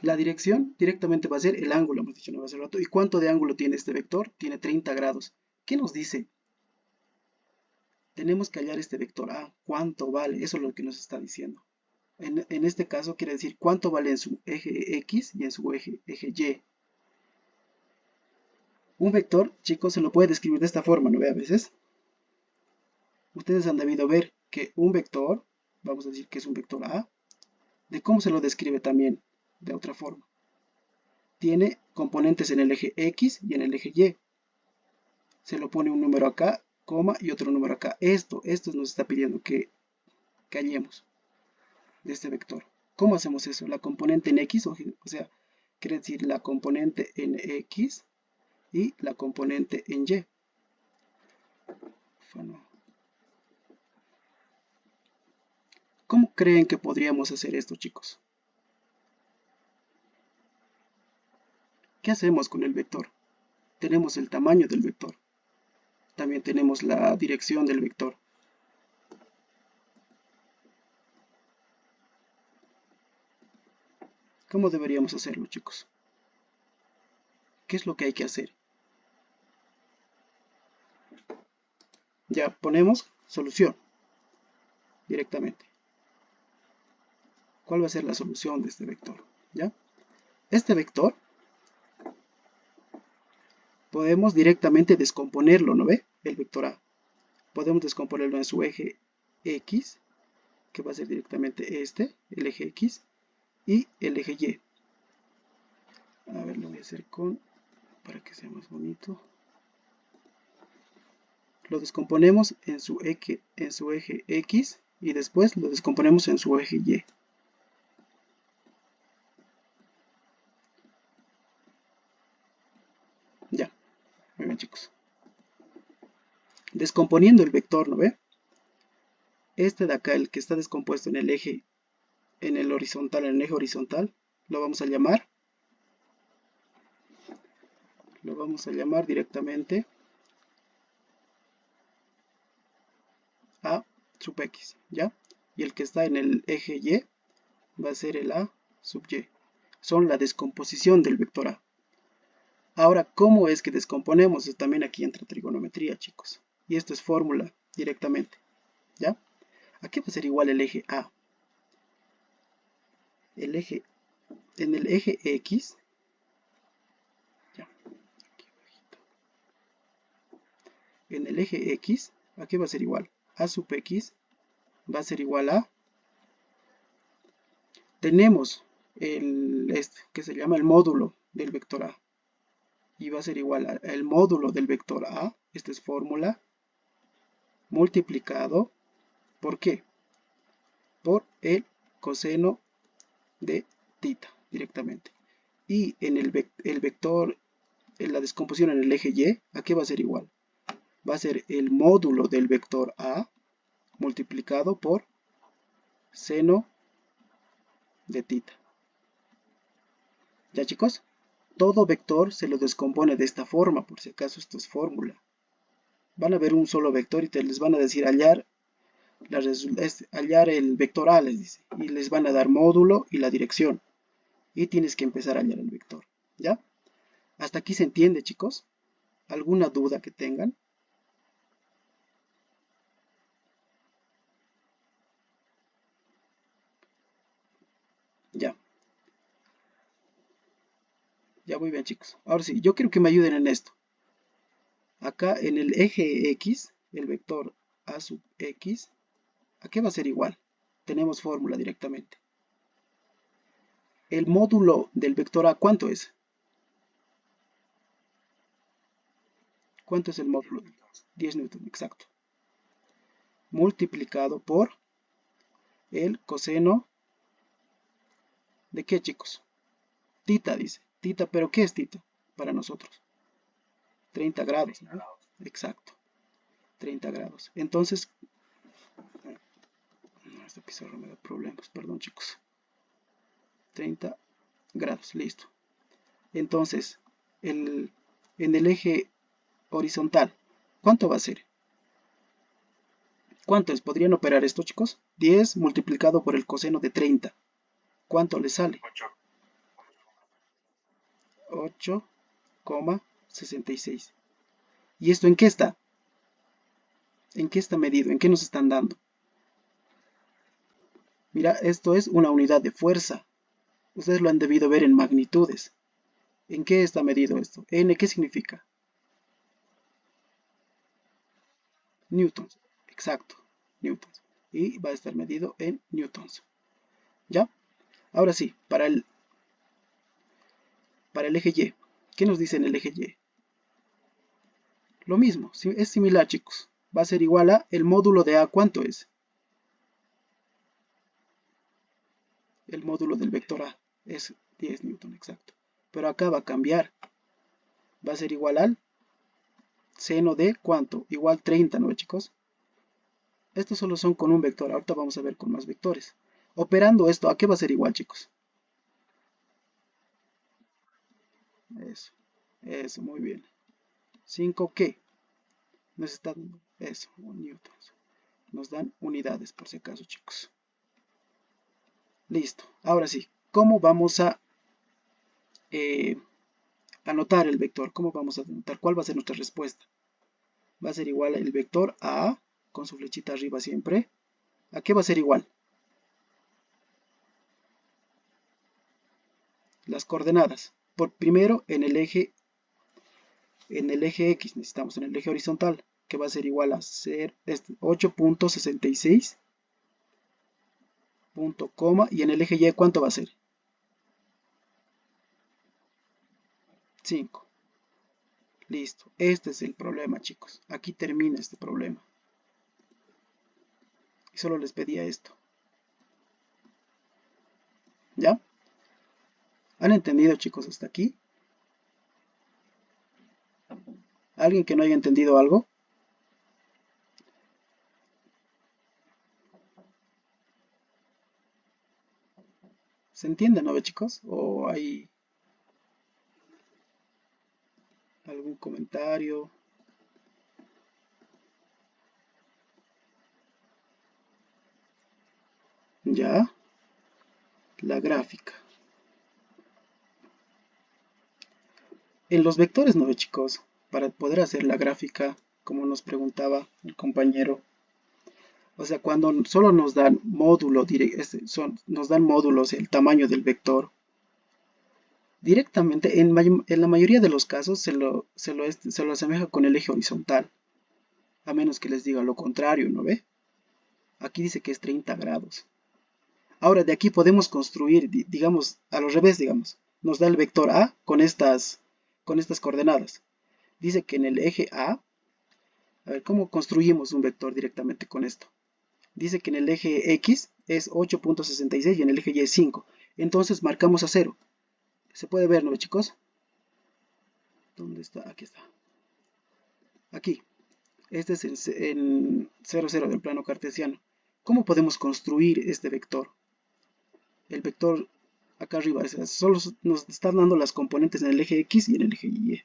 La dirección directamente va a ser el ángulo, hemos dicho hace rato. ¿Y cuánto de ángulo tiene este vector? Tiene 30 grados. ¿Qué nos dice? Tenemos que hallar este vector A. ¿Cuánto vale? Eso es lo que nos está diciendo. En este caso quiere decir cuánto vale en su eje X y en su eje Y. Un vector, chicos, se lo puede describir de esta forma, ¿no ve? A veces ustedes han debido ver que un vector, vamos a decir que es un vector A, de cómo se lo describe también de otra forma. Tiene componentes en el eje X y en el eje Y. Se lo pone un número acá, coma, y otro número acá. Esto nos está pidiendo que hallemos de este vector. ¿Cómo hacemos eso? La componente en X, o sea, quiere decir la componente en X y la componente en Y. Bueno, ¿cómo creen que podríamos hacer esto, chicos? ¿Qué hacemos con el vector? Tenemos el tamaño del vector. También tenemos la dirección del vector. ¿Cómo deberíamos hacerlo, chicos? ¿Qué es lo que hay que hacer? Ya ponemos solución directamente. ¿Cuál va a ser la solución de este vector? ¿Ya? Este vector podemos directamente descomponerlo, ¿no ve? El vector A. Podemos descomponerlo en su eje X, que va a ser directamente este, el eje X, y el eje Y. A ver, lo voy a hacer para que sea más bonito. Lo descomponemos en su eje X y después lo descomponemos en su eje Y. Ya, muy bien, chicos. Descomponiendo el vector, ¿no ve? Este de acá, el que está descompuesto en el eje, en el eje horizontal, lo vamos a llamar directamente A sub X, ¿ya? Y el que está en el eje Y va a ser el A sub Y. Son la descomposición del vector A. Ahora, ¿cómo es que descomponemos? También aquí entra trigonometría, chicos. Y esto es fórmula directamente, ¿ya? Aquí va a ser igual el eje A. En el eje X, ya, aquí abajito. En el eje X, aquí va a ser igual. A sub X va a ser igual a, tenemos que se llama el módulo del vector A, y va a ser igual al módulo del vector A, esta es fórmula, multiplicado, ¿por qué? Por el coseno de tita, directamente. Y en el vector, en la descomposición en el eje Y, ¿a qué va a ser igual? Va a ser el módulo del vector A, multiplicado por seno de tita. ¿Ya, chicos? Todo vector se lo descompone de esta forma, por si acaso esto es fórmula. Van a ver un solo vector y les van a decir hallar el vector A, les dice. Y les van a dar módulo y la dirección. Y tienes que empezar a hallar el vector. ¿Ya? ¿Hasta aquí se entiende, chicos? ¿Alguna duda que tengan? Ya. Ya, muy bien, chicos. Ahora sí, yo quiero que me ayuden en esto. Acá en el eje X, el vector A sub X, ¿a qué va a ser igual? Tenemos fórmula directamente. El módulo del vector A, ¿cuánto es? ¿Cuánto es el módulo? 10 newton, exacto. Multiplicado por el coseno ¿de qué, chicos? Tita, dice. Tita, ¿pero qué es tita para nosotros? 30 grados, ¿no? Exacto. 30 grados. Entonces, esta pizarra me da problemas, perdón, chicos. 30 grados, listo. Entonces, en el eje horizontal, ¿cuánto va a ser? ¿Cuánto es? ¿Podrían operar esto, chicos? 10 multiplicado por el coseno de 30. ¿Cuánto le sale? 8,66. ¿Y esto en qué está? ¿En qué está medido? ¿En qué nos están dando? Mira, esto es una unidad de fuerza. Ustedes lo han debido ver en magnitudes. ¿En qué está medido esto? N, ¿qué significa? Newtons. Exacto, newtons. Y va a estar medido en newtons. ¿Ya? Ahora sí, para el eje Y. ¿Qué nos dice en el eje Y? Lo mismo, es similar, chicos. Va a ser igual a el módulo de A, ¿cuánto es? El módulo del vector A es 10 newton, exacto. Pero acá va a cambiar. Va a ser igual al seno de ¿cuánto? Igual 30, ¿no, chicos? Estos solo son con un vector. Ahorita vamos a ver con más vectores. Operando esto, ¿a qué va a ser igual, chicos? Eso, muy bien. 5, ¿qué? Nos está dando eso, newtons. Nos dan unidades, por si acaso, chicos. Listo. Ahora sí, ¿cómo vamos a eh, anotar el vector? ¿Cómo vamos a anotar? ¿Cuál va a ser nuestra respuesta? Va a ser igual el vector A, con su flechita arriba siempre. ¿A qué va a ser igual? Las coordenadas. Primero en el eje X, necesitamos en el eje horizontal, que va a ser igual a 8,66, punto, coma, y en el eje Y, ¿cuánto va a ser? 5. Listo. Este es el problema, chicos. Aquí termina este problema. Y solo les pedía esto. ¿Ya? ¿Han entendido, chicos, hasta aquí? ¿Alguien que no haya entendido algo? ¿Se entiende, no ve, chicos? ¿O hay algún comentario? ¿Ya? La gráfica. En los vectores, ¿no ve, chicos? Para poder hacer la gráfica, como nos preguntaba el compañero. O sea, cuando solo nos dan nos dan módulos el tamaño del vector, directamente, en la mayoría de los casos, se lo asemeja con el eje horizontal. A menos que les diga lo contrario, ¿no ve? Aquí dice que es 30 grados. Ahora, de aquí podemos construir, digamos, a lo revés, digamos. Nos da el vector A con estas coordenadas. Dice que en el eje A ver, ¿cómo construimos un vector directamente con esto? Dice que en el eje X es 8,66 y en el eje Y es 5. Entonces marcamos a 0. Se puede ver, ¿no, chicos? ¿Dónde está? Aquí está. Aquí. Este es en 0, 0 del plano cartesiano. ¿Cómo podemos construir este vector? El vector acá arriba, solo nos están dando las componentes en el eje X y en el eje Y.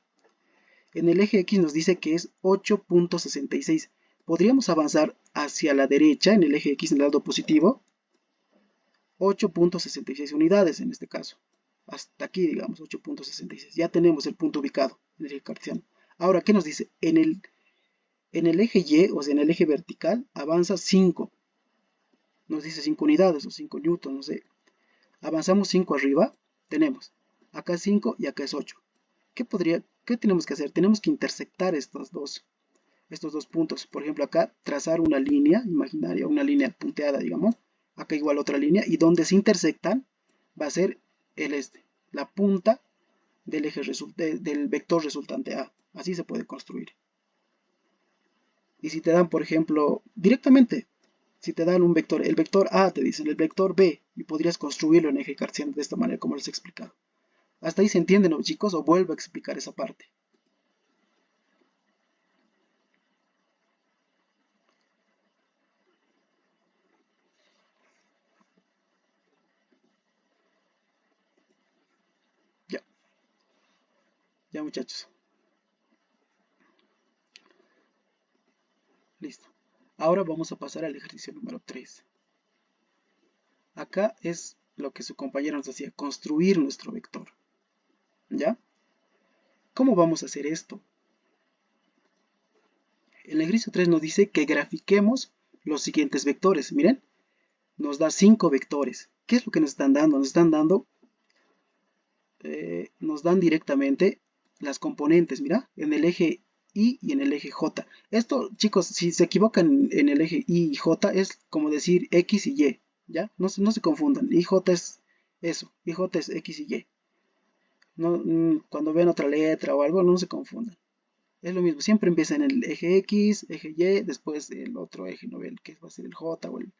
En el eje X nos dice que es 8,66. Podríamos avanzar hacia la derecha en el eje X en el lado positivo. 8,66 unidades en este caso. Hasta aquí, digamos, 8,66. Ya tenemos el punto ubicado en el eje cartesiano. Ahora, ¿qué nos dice? En el eje Y, o sea, en el eje vertical, avanza 5. Nos dice 5 unidades o 5 newtons, no sé. Avanzamos 5 arriba, tenemos acá 5 y acá es 8. ¿Qué tenemos que hacer? Tenemos que intersectar estos dos puntos. Por ejemplo, acá trazar una línea imaginaria, una línea punteada, digamos. Acá igual otra línea, y donde se intersectan va a ser la punta del eje del vector resultante A. Así se puede construir. Y si te dan, por ejemplo, directamente, si te dan un vector, el vector A, te dicen el vector B, y podrías construirlo en eje cartesiano de esta manera, como les he explicado. ¿Hasta ahí se entiende, no, chicos? ¿O vuelvo a explicar esa parte? Ya, ya, muchachos. Listo. Ahora vamos a pasar al ejercicio número 3. Acá es lo que su compañero nos decía, construir nuestro vector. ¿Ya? ¿Cómo vamos a hacer esto? El ejercicio 3 nos dice que grafiquemos los siguientes vectores. Miren, nos da 5 vectores. ¿Qué es lo que nos están dando? Nos dan directamente las componentes, mira, en el eje Y y en el eje J. Esto, chicos, si se equivocan en el eje Y y J, es como decir X y Y, ¿ya? No se confundan, IJ es eso, IJ es X y Y. No, cuando ven otra letra o algo, no se confundan. Es lo mismo, siempre empieza en el eje X, eje Y, después el otro eje, ¿no? El que va a ser el J o el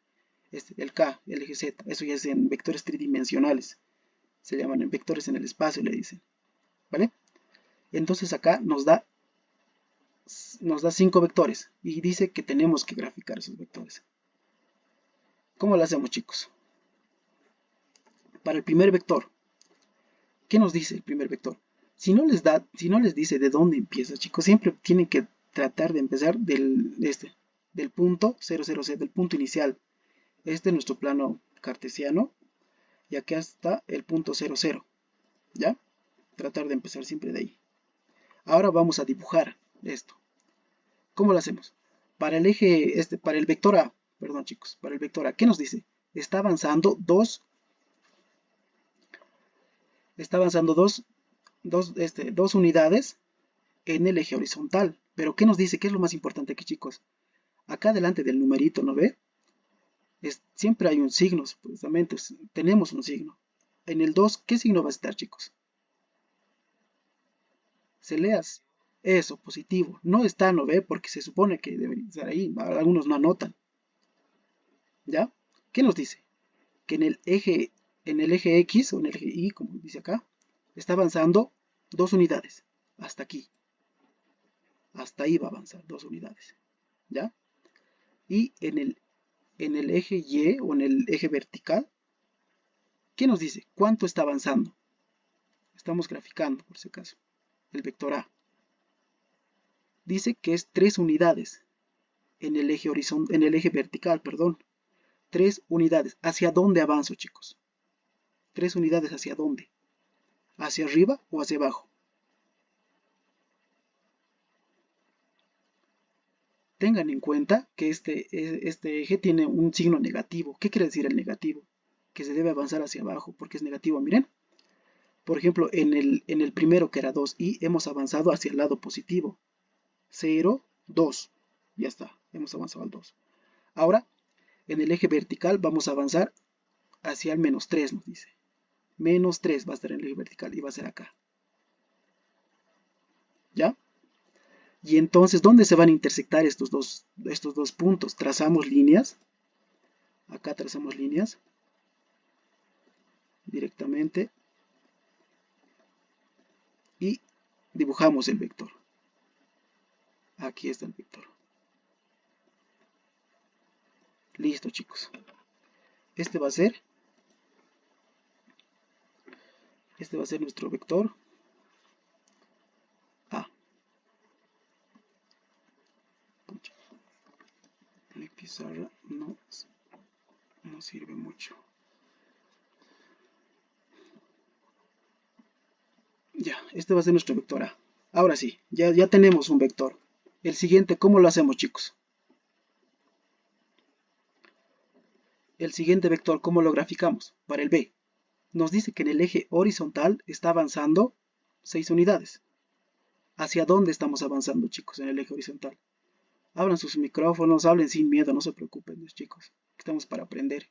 K, el eje Z. Eso ya es en vectores tridimensionales. Se llaman en vectores en el espacio, le dicen. ¿Vale? Entonces acá nos da 5 vectores y dice que tenemos que graficar esos vectores. ¿Cómo lo hacemos, chicos? Para el primer vector, ¿qué nos dice el primer vector? Si no les dice de dónde empieza, chicos, siempre tienen que tratar de empezar del punto 00, del punto inicial. Este es nuestro plano cartesiano y acá está el punto 00, ¿ya? Tratar de empezar siempre de ahí. Ahora vamos a dibujar esto. ¿Cómo lo hacemos? Para el eje, para el vector A, perdón chicos, para el vector A, ¿qué nos dice? Está avanzando dos unidades en el eje horizontal. Pero ¿qué nos dice? ¿Qué es lo más importante aquí, chicos? Acá delante del numerito, ¿no ve? Siempre hay un signo, precisamente, tenemos un signo. En el 2, ¿qué signo va a estar, chicos? Se leas. Eso, positivo. No está, ¿no ve? Porque se supone que debería estar ahí. Algunos no anotan. ¿Ya? ¿Qué nos dice? Que en el eje X o en el eje Y, como dice acá, está avanzando 2 unidades. Hasta aquí. Hasta ahí va a avanzar 2 unidades. ¿Ya? Y en el eje Y o en el eje vertical, ¿qué nos dice? ¿Cuánto está avanzando? Estamos graficando, por si acaso, el vector A. Dice que es 3 unidades en el eje vertical, perdón. 3 unidades. ¿Hacia dónde avanzo, chicos? 3 unidades ¿hacia dónde? ¿Hacia arriba o hacia abajo? Tengan en cuenta que este eje tiene un signo negativo. ¿Qué quiere decir el negativo? Que se debe avanzar hacia abajo, porque es negativo, miren. Por ejemplo, en el primero que era 2y, hemos avanzado hacia el lado positivo. 0, 2. Ya está, hemos avanzado al 2. Ahora, en el eje vertical vamos a avanzar hacia el menos 3, nos dice. Menos 3 va a estar en el eje vertical y va a ser acá. ¿Ya? Y entonces, ¿dónde se van a intersectar estos dos puntos? Trazamos líneas. Acá trazamos líneas directamente y dibujamos el vector. Aquí está el vector. Listo, chicos. Este va a ser nuestro vector A. Mi pizarra no sirve mucho. Ya, este va a ser nuestro vector A. Ahora sí, ya tenemos un vector. El siguiente, ¿cómo lo hacemos, chicos? El siguiente vector, ¿cómo lo graficamos? Para el B. Nos dice que en el eje horizontal está avanzando 6 unidades. ¿Hacia dónde estamos avanzando, chicos, en el eje horizontal? Abran sus micrófonos, hablen sin miedo, no se preocupen, chicos. Estamos para aprender.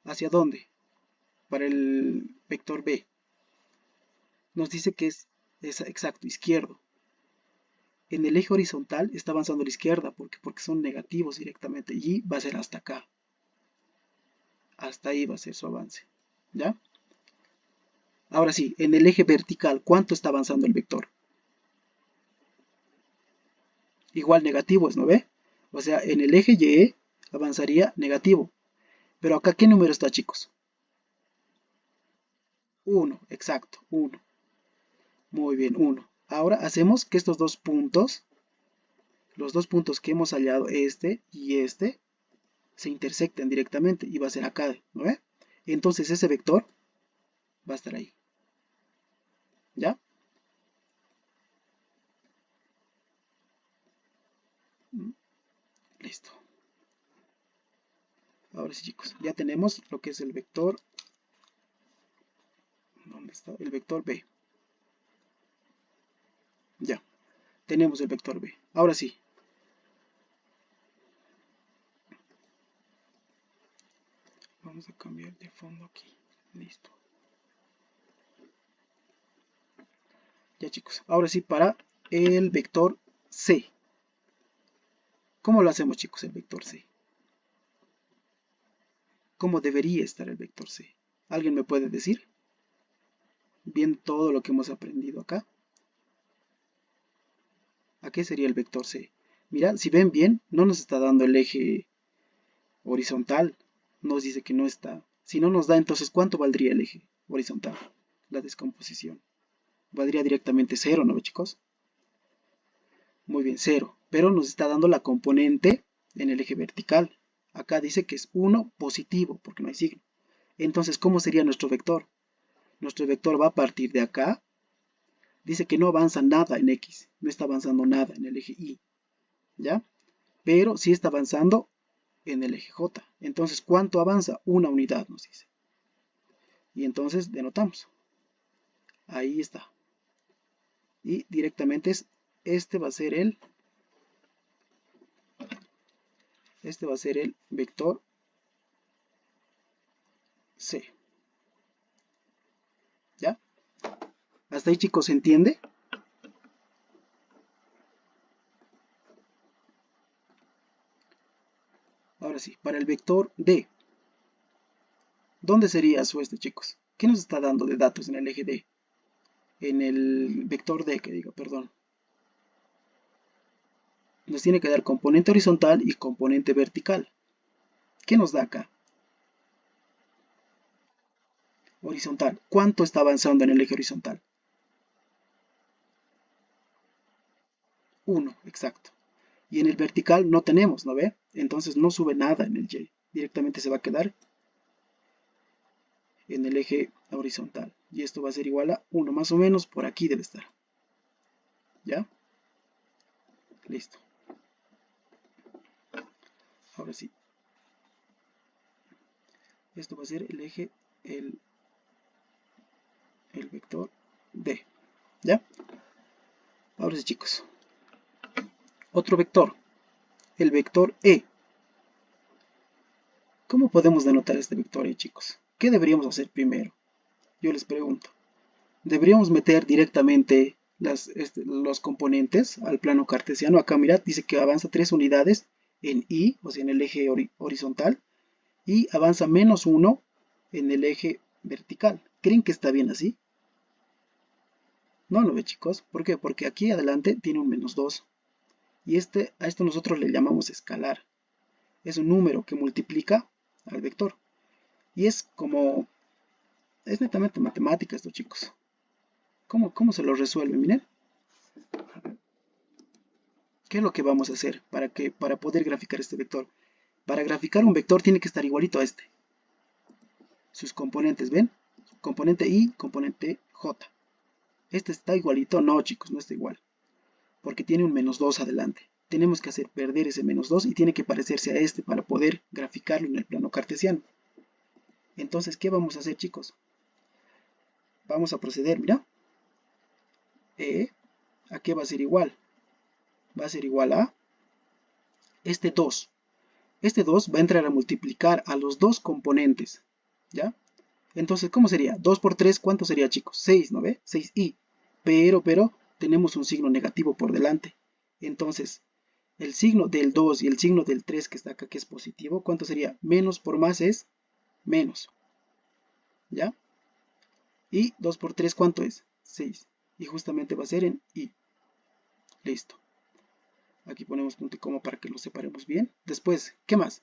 ¿Hacia dónde? Para el vector B. Nos dice que es exacto, izquierdo. En el eje horizontal está avanzando a la izquierda porque son negativos directamente y va a ser hasta acá. Hasta ahí va a ser su avance. ¿Ya? Ahora sí, en el eje vertical, ¿cuánto está avanzando el vector? Igual negativo, ¿no ve? O sea, en el eje Y avanzaría negativo. Pero acá, ¿qué número está, chicos? 1, exacto, 1. Muy bien, 1. Ahora hacemos que estos dos puntos, los dos puntos que hemos hallado, este y este, se intersecten directamente y va a ser acá, ¿no ve? entonces ese vector va a estar ahí. ¿Ya? Listo. Ahora sí, chicos, ya tenemos lo que es el vector. ¿Dónde está? El vector B. Ya, tenemos el vector B. Ahora sí. Vamos a cambiar de fondo aquí. Listo. Ya, chicos. Ahora sí, para el vector C. ¿Cómo lo hacemos, chicos, el vector C? ¿Cómo debería estar el vector C? ¿Alguien me puede decir? Bien, todo lo que hemos aprendido acá. ¿A qué sería el vector C? Mira, si ven bien, no nos está dando el eje horizontal. Nos dice que no está. Si no nos da, entonces, ¿cuánto valdría el eje horizontal? La descomposición. Valdría directamente 0, ¿no, chicos? Muy bien, 0. Pero nos está dando la componente en el eje vertical. Acá dice que es 1 positivo, porque no hay signo. Entonces, ¿cómo sería nuestro vector? Nuestro vector va a partir de acá. Dice que no avanza nada en X. No está avanzando nada en el eje Y. ¿Ya? Pero sí está avanzando en el eje J. Entonces, ¿cuánto avanza? Una unidad, nos dice. Y entonces denotamos. Ahí está. Y directamente este va a ser el vector C. ¿Ya? ¿Hasta ahí, chicos, se entiende? Ahora sí, para el vector D. ¿Dónde sería su chicos? ¿Qué nos está dando de datos en el eje D? En el vector D, que diga, perdón. Nos tiene que dar componente horizontal y componente vertical. ¿Qué nos da acá? Horizontal. ¿Cuánto está avanzando en el eje horizontal? 1, exacto. Y en el vertical no tenemos, ¿no ve? Entonces no sube nada en el Y. Directamente se va a quedar en el eje horizontal. Y esto va a ser igual a 1, más o menos por aquí debe estar. ¿Ya? Listo. Ahora sí. Esto va a ser el eje, el vector D. ¿Ya? Ahora sí, chicos. Otro vector. El vector E. ¿Cómo podemos denotar este vector E, chicos? ¿Qué deberíamos hacer primero? Yo les pregunto. ¿Deberíamos meter directamente los componentes al plano cartesiano? Acá mirad, dice que avanza 3 unidades en Y, o sea, en el eje horizontal, y avanza menos 1 en el eje vertical. ¿Creen que está bien así? No lo ve, chicos. ¿Por qué? Porque aquí adelante tiene un menos 2. Y a esto nosotros le llamamos escalar. Es un número que multiplica al vector. Y es netamente matemática esto, chicos. ¿Cómo se lo resuelve? Miren. ¿Qué es lo que vamos a hacer para poder graficar este vector? Para graficar un vector tiene que estar igualito a este. Sus componentes, ¿ven? Componente Y, componente J. ¿Este está igualito? No, chicos, no está igual. Porque tiene un menos 2 adelante. Tenemos que hacer perder ese menos 2 y tiene que parecerse a este para poder graficarlo en el plano cartesiano. Entonces, ¿qué vamos a hacer, chicos? Vamos a proceder, mira. ¿A qué va a ser igual? Va a ser igual a este 2. Este 2 va a entrar a multiplicar a los dos componentes. ¿Ya? Entonces, ¿cómo sería? 2 por 3, ¿cuánto sería, chicos? 6, ¿no ve? 6i. Pero, tenemos un signo negativo por delante. Entonces, el signo del 2 y el signo del 3 que está acá, que es positivo, ¿cuánto sería? Menos por más es menos. ¿Ya? Y 2 por 3, ¿cuánto es? 6. Y justamente va a ser en i. Listo. Aquí ponemos punto y coma para que lo separemos bien. Después, ¿qué más?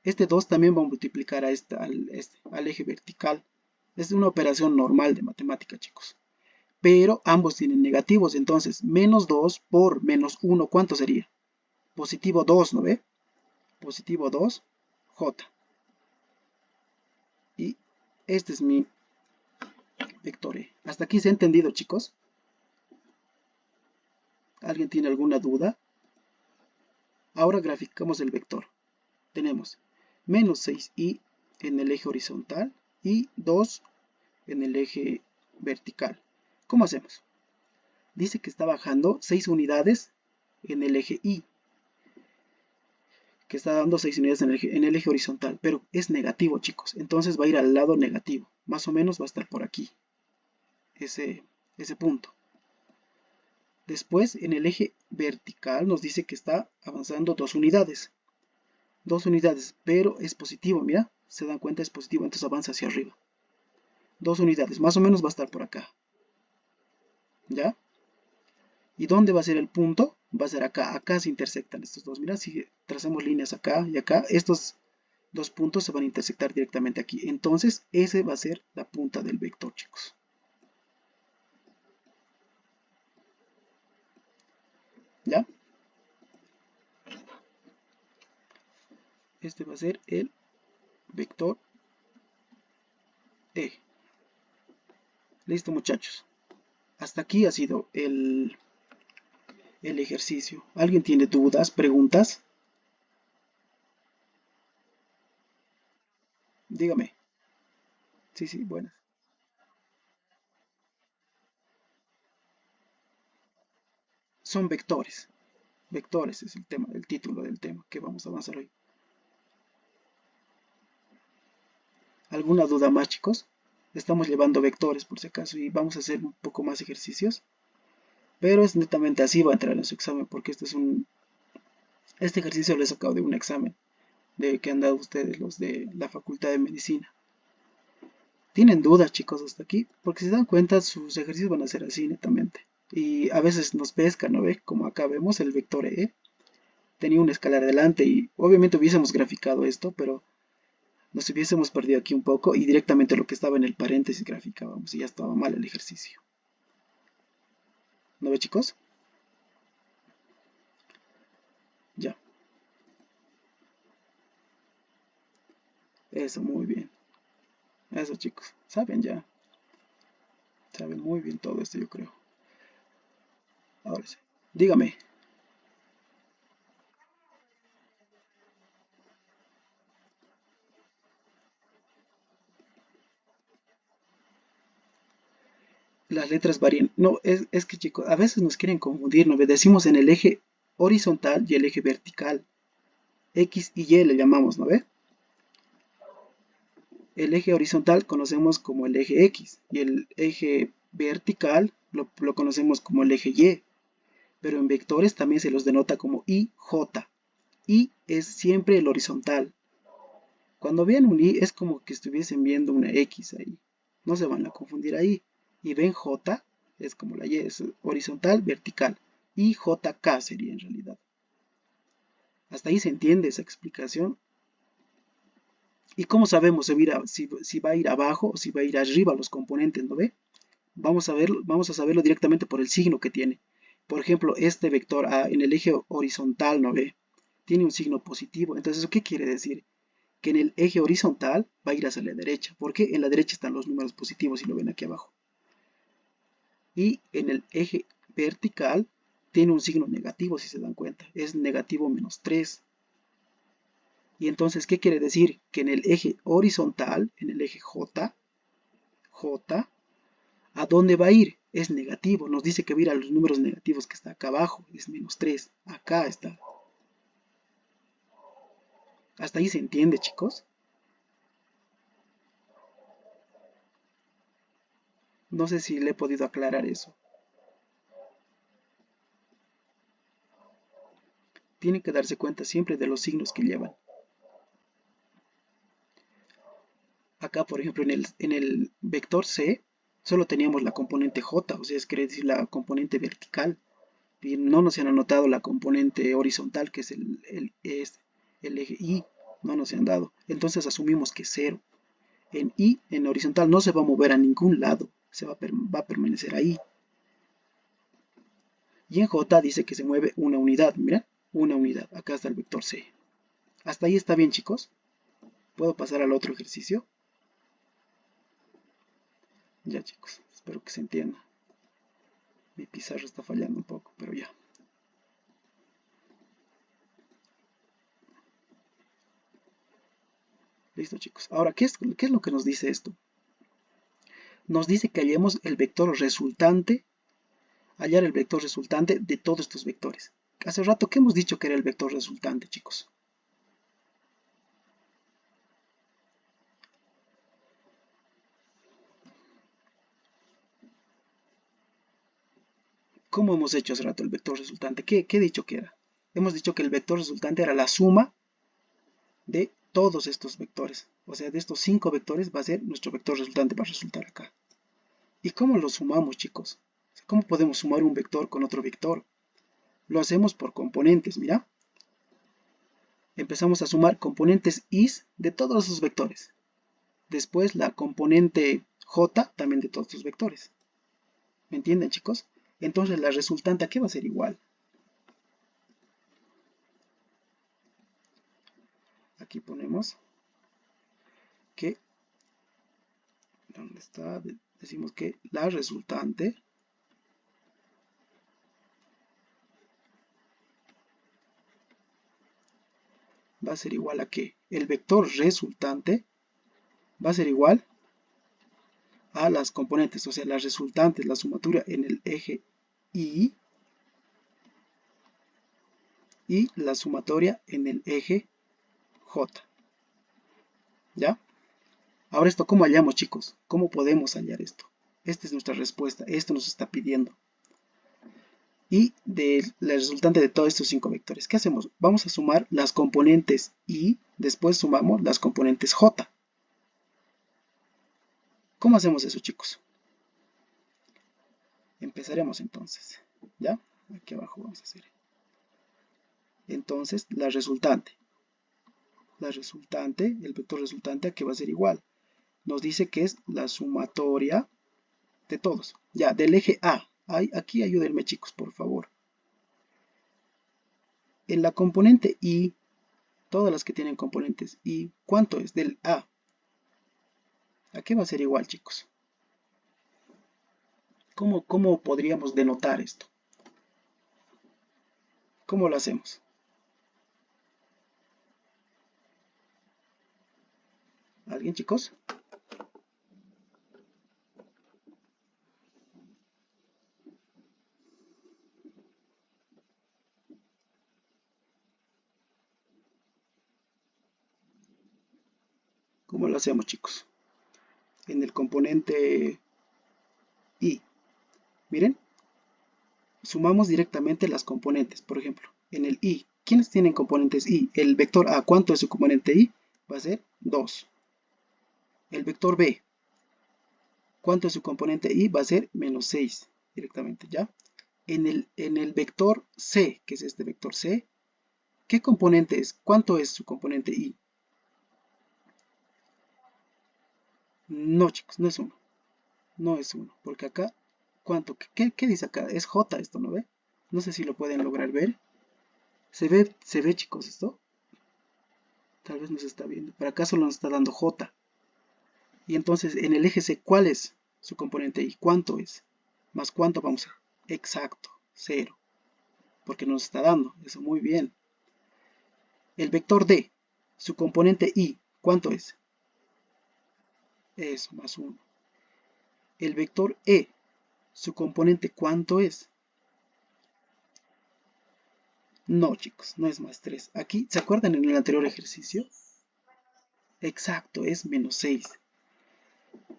Este 2 también va a multiplicar a al eje vertical. Es una operación normal de matemática, chicos. Pero ambos tienen negativos, entonces menos 2 por menos 1, ¿cuánto sería? Positivo 2, ¿no ve? Positivo 2, J. Y Este es mi vector E. Hasta aquí se ha entendido, chicos. ¿Alguien tiene alguna duda? Ahora graficamos el vector. Tenemos menos 6i en el eje horizontal y 2 en el eje vertical. ¿Cómo hacemos? Dice que está bajando 6 unidades en el eje Y, que está dando 6 unidades en el eje horizontal, pero es negativo, chicos, entonces va a ir al lado negativo, más o menos va a estar por aquí, ese punto. Después, en el eje vertical nos dice que está avanzando 2 unidades, pero es positivo, mira, se dan cuenta, es positivo, entonces avanza hacia arriba. 2 unidades, más o menos va a estar por acá, ¿ya? ¿Y dónde va a ser el punto? Va a ser acá. Acá se intersectan estos dos. Mira, si trazamos líneas acá y acá, estos dos puntos se van a intersectar directamente aquí. Entonces, ese va a ser la punta del vector, chicos. ¿Ya? Este va a ser el vector E. Listo, muchachos. Hasta aquí ha sido el ejercicio. ¿Alguien tiene dudas, preguntas? Dígame. Sí, sí, buenas. Son vectores. Vectores es el tema, el título del tema que vamos a avanzar hoy. ¿Alguna duda más, chicos? Estamos llevando vectores por si acaso y vamos a hacer un poco más ejercicios. Pero es netamente así va a entrar en su examen porque este ejercicio lo he sacado de un examen de que han dado ustedes los de la Facultad de Medicina. ¿Tienen dudas, chicos, hasta aquí? Porque si se dan cuenta, sus ejercicios van a ser así netamente. Y a veces nos pesca, ¿no ve? Como acá vemos el vector E. Tenía una escala adelante y obviamente hubiésemos graficado esto, pero nos hubiésemos perdido aquí un poco y directamente lo que estaba en el paréntesis graficábamos y ya estaba mal el ejercicio. ¿No ve, chicos? Ya. Eso, muy bien. Eso, chicos. Saben ya. Saben muy bien todo esto, yo creo. Ahora sí. Dígame. Las letras varían. No, es que, chicos, a veces nos quieren confundir, ¿no? Decimos en el eje horizontal y el eje vertical. X y Y le llamamos, ¿no ve? El eje horizontal conocemos como el eje X y el eje vertical lo conocemos como el eje Y. Pero en vectores también se los denota como I, J. I es siempre el horizontal. Cuando vean un I es como que estuviesen viendo una X ahí. No se van a confundir ahí. Y ven J, es como la Y, es horizontal, vertical. Y JK sería en realidad. Hasta ahí se entiende esa explicación. ¿Y cómo sabemos si va a ir abajo o si va a ir arriba los componentes, ¿no ve? Vamos a saberlo directamente por el signo que tiene. Por ejemplo, este vector A en el eje horizontal, ¿no ve? Tiene un signo positivo. Entonces, ¿eso qué quiere decir? Que en el eje horizontal va a ir hacia la derecha, porque en la derecha están los números positivos, si lo ven aquí abajo. Y en el eje vertical tiene un signo negativo, si se dan cuenta, es negativo menos 3. Y entonces, ¿qué quiere decir? Que en el eje horizontal, en el eje J, ¿a dónde va a ir? Es negativo, nos dice que va a ir a los números negativos que está acá abajo, es menos 3, acá está. ¿Hasta ahí se entiende, chicos? No sé si le he podido aclarar eso. Tienen que darse cuenta siempre de los signos que llevan. Acá, por ejemplo, en el vector C, solo teníamos la componente J, o sea, es quiere decir la componente vertical. Y no nos han anotado la componente horizontal, que es el eje Y. No nos han dado. Entonces asumimos que es 0. En Y, en horizontal, no se va a mover a ningún lado. Va a permanecer ahí. Y en J dice que se mueve una unidad. Mira, una unidad. Acá está el vector C. ¿Hasta ahí está bien, chicos? ¿Puedo pasar al otro ejercicio? Ya chicos, espero que se entienda. Mi pizarra está fallando un poco, pero ya. Listo chicos. Ahora, ¿qué es lo que nos dice esto? Nos dice que hallemos el vector resultante, hallar el vector resultante de todos estos vectores. Hace rato que hemos dicho que era el vector resultante, chicos. ¿Cómo hemos hecho hace rato el vector resultante? ¿Qué he dicho que era? Hemos dicho que el vector resultante era la suma de todos estos vectores. O sea, de estos 5 vectores va a ser nuestro vector resultante, va a resultar acá. ¿Y cómo lo sumamos, chicos? ¿Cómo podemos sumar un vector con otro vector? Lo hacemos por componentes, mira. Empezamos a sumar componentes is de todos esos vectores. Después la componente j también de todos estos vectores. ¿Me entienden, chicos? Entonces la resultante aquí va a ser igual. Aquí ponemos que, ¿dónde está? Decimos que la resultante va a ser igual a que el vector resultante va a ser igual a las componentes, o sea, las resultantes, la sumatoria en el eje y la sumatoria en el eje j. ¿Ya? Ahora esto, ¿cómo hallamos, chicos? ¿Cómo podemos hallar esto? Esta es nuestra respuesta, esto nos está pidiendo. Y la resultante de todos estos 5 vectores. ¿Qué hacemos? Vamos a sumar las componentes y después sumamos las componentes j. ¿Cómo hacemos eso, chicos? Empezaremos entonces, ¿ya? Aquí abajo vamos a hacer. Entonces, la resultante, el vector resultante, ¿a qué va a ser igual? Nos dice que es la sumatoria de todos, ya, del eje A. Aquí ayúdenme, chicos, por favor. En la componente Y, todas las que tienen componentes Y, ¿cuánto es del A? ¿A qué va a ser igual, chicos? ¿Cómo podríamos denotar esto? ¿Cómo lo hacemos? ¿Alguien, chicos? ¿Cómo lo hacemos, chicos? En el componente Y. Miren, sumamos directamente las componentes. Por ejemplo, en el Y, ¿quiénes tienen componentes Y? El vector A, ¿cuánto es su componente Y? Va a ser 2. El vector B, ¿cuánto es su componente Y? Va a ser menos 6 directamente, ¿ya? En el vector C, que es este vector C, ¿qué componente es? ¿Cuánto es su componente Y? No, chicos, no es 1. No es 1, porque acá, ¿cuánto? ¿Qué dice acá? Es J esto, ¿no ve? No sé si lo pueden lograr ver. ¿Se ve, chicos, esto? Tal vez no se está viendo. Pero acá solo nos está dando J. Y entonces, en el eje C, ¿cuál es su componente Y? ¿Cuánto es? ¿Más cuánto vamos a...? Exacto, 0. Porque nos está dando. Eso, muy bien. El vector D, su componente Y, ¿cuánto es? Eso, más 1. El vector E, su componente, ¿cuánto es? No, chicos, no es más 3. Aquí, ¿se acuerdan en el anterior ejercicio? Exacto, es menos 6.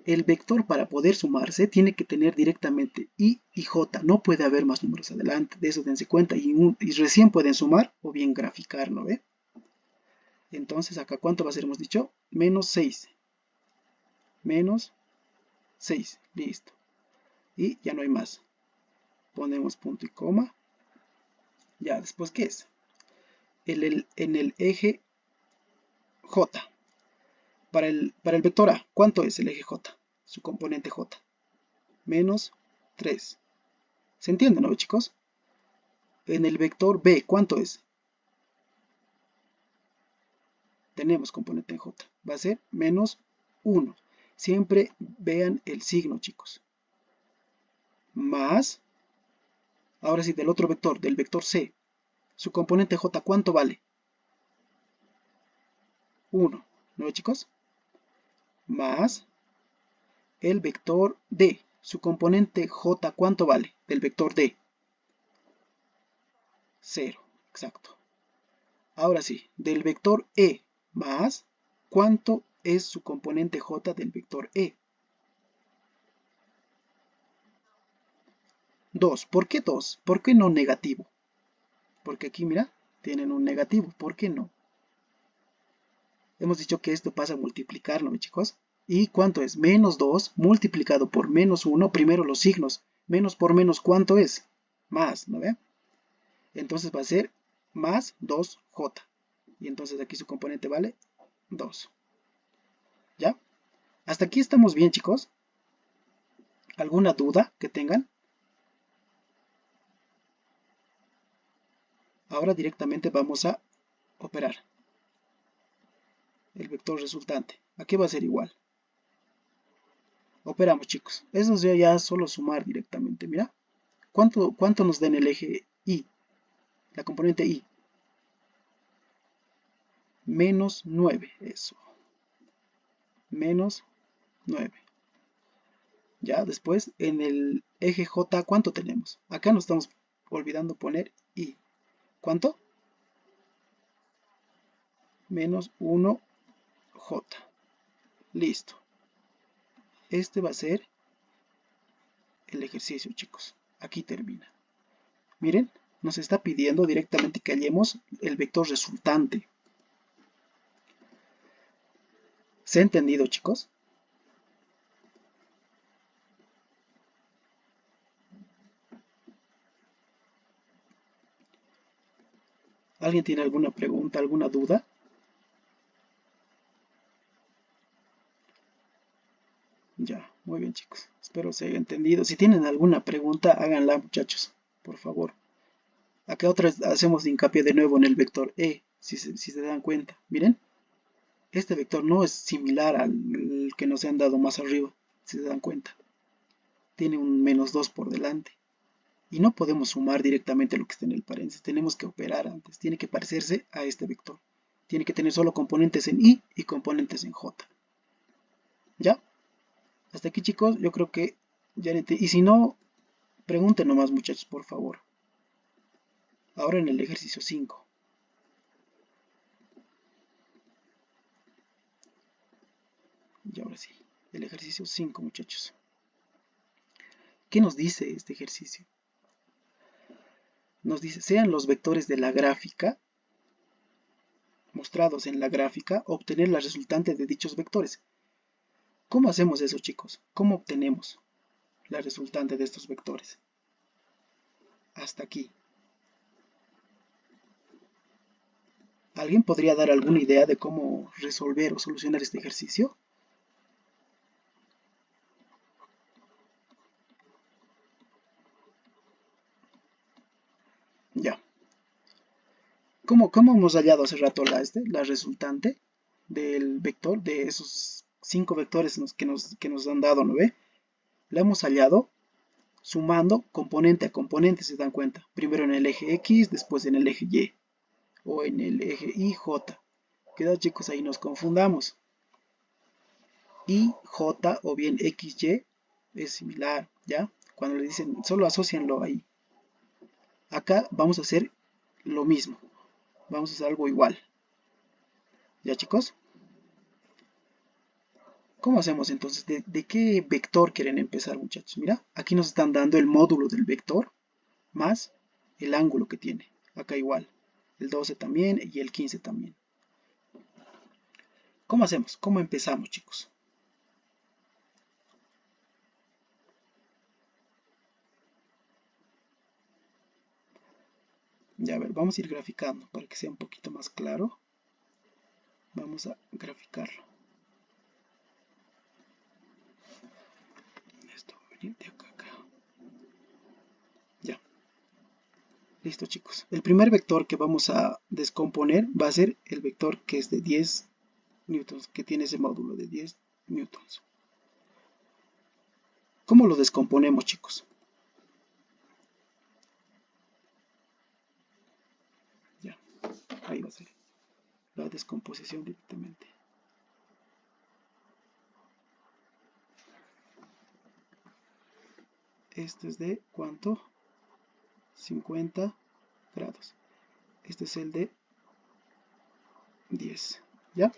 El vector para poder sumarse tiene que tener directamente I y J. No puede haber más números adelante. De eso dense cuenta. Y recién pueden sumar o bien graficar, ¿no ve? Entonces, acá, ¿cuánto va a ser? Hemos dicho menos 6. Menos 6. Listo. Y ya no hay más. Ponemos punto y coma. Ya, después, ¿qué es? En el eje J. Para el vector A, ¿cuánto es el eje J? Su componente J. Menos 3. ¿Se entiende, no, chicos? En el vector B, ¿cuánto es? Tenemos componente en J. Va a ser menos 1. Siempre vean el signo, chicos. Más, ahora sí, del otro vector, del vector C. Su componente J, ¿cuánto vale? 1, ¿no ve, chicos? Más el vector D. Su componente J, ¿cuánto vale? Del vector D. 0, exacto. Ahora sí, del vector E más, ¿cuánto es su componente J del vector E? 2. ¿Por qué 2? ¿Por qué no negativo? Porque aquí, mira, tienen un negativo. ¿Por qué no? Hemos dicho que esto pasa a multiplicar, ¿no, chicos? ¿Y cuánto es? Menos 2 multiplicado por menos 1. Primero los signos. Menos por menos, ¿cuánto es? Más, ¿no ve? Entonces va a ser más 2J. Y entonces aquí su componente vale 2. ¿Ya? Hasta aquí estamos bien, chicos. ¿Alguna duda que tengan? Ahora directamente vamos a operar el vector resultante. Aquí va a ser igual. Operamos, chicos. Eso es ya solo sumar directamente. Mira, ¿cuánto nos da en el eje Y? La componente Y. Menos 9. Eso. Menos 9. Ya, después en el eje J, ¿cuánto tenemos? Acá nos estamos olvidando poner Y. ¿Cuánto? Menos 1J. Listo. Este va a ser el ejercicio, chicos. Aquí termina. Miren, nos está pidiendo directamente que hallemos el vector resultante. ¿Se ha entendido, chicos? ¿Alguien tiene alguna pregunta, alguna duda? Ya, muy bien, chicos. Espero se haya entendido. Si tienen alguna pregunta, háganla, muchachos, por favor. Acá otra vez hacemos hincapié de nuevo en el vector E, si se dan cuenta. Miren, este vector no es similar al que nos han dado más arriba, si se dan cuenta. Tiene un menos 2 por delante. Y no podemos sumar directamente lo que está en el paréntesis. Tenemos que operar antes. Tiene que parecerse a este vector. Tiene que tener solo componentes en I y componentes en J. ¿Ya? Hasta aquí, chicos, yo creo que ya entendí. Y si no, pregunten nomás, muchachos, por favor. Ahora en el ejercicio 5. Y ahora sí, el ejercicio 5, muchachos. ¿Qué nos dice este ejercicio? Nos dice, sean los vectores de la gráfica, mostrados en la gráfica, obtener la resultante de dichos vectores. ¿Cómo hacemos eso, chicos? ¿Cómo obtenemos la resultante de estos vectores? Hasta aquí. ¿Alguien podría dar alguna idea de cómo resolver o solucionar este ejercicio? Ya. ¿Cómo hemos hallado hace rato la resultante del vector, de esos 5 vectores que nos han dado, ¿no ve? La hemos hallado sumando componente a componente, si se dan cuenta. Primero en el eje X, después en el eje Y, o en el eje IJ. Queda, chicos, ahí nos confundamos. IJ o bien XY es similar, ¿ya? Cuando le dicen, solo asocianlo ahí. Acá vamos a hacer lo mismo. Vamos a hacer algo igual. ¿Ya, chicos? ¿Cómo hacemos entonces? ¿De qué vector quieren empezar, muchachos? Mira, aquí nos están dando el módulo del vector más el ángulo que tiene. Acá igual. El 12 también y el 15 también. ¿Cómo hacemos? ¿Cómo empezamos, chicos? Ya, a ver, vamos a ir graficando para que sea un poquito más claro. Vamos a graficarlo. Esto va a venir de acá a acá. Ya. Listo, chicos. El primer vector que vamos a descomponer va a ser el vector que es de 10 newtons, que tiene ese módulo de 10 newtons. ¿Cómo lo descomponemos, chicos? Ya, ahí va a ser la descomposición directamente. Este es de ¿cuánto? 50 grados. Este es el de 10. ¿Ya?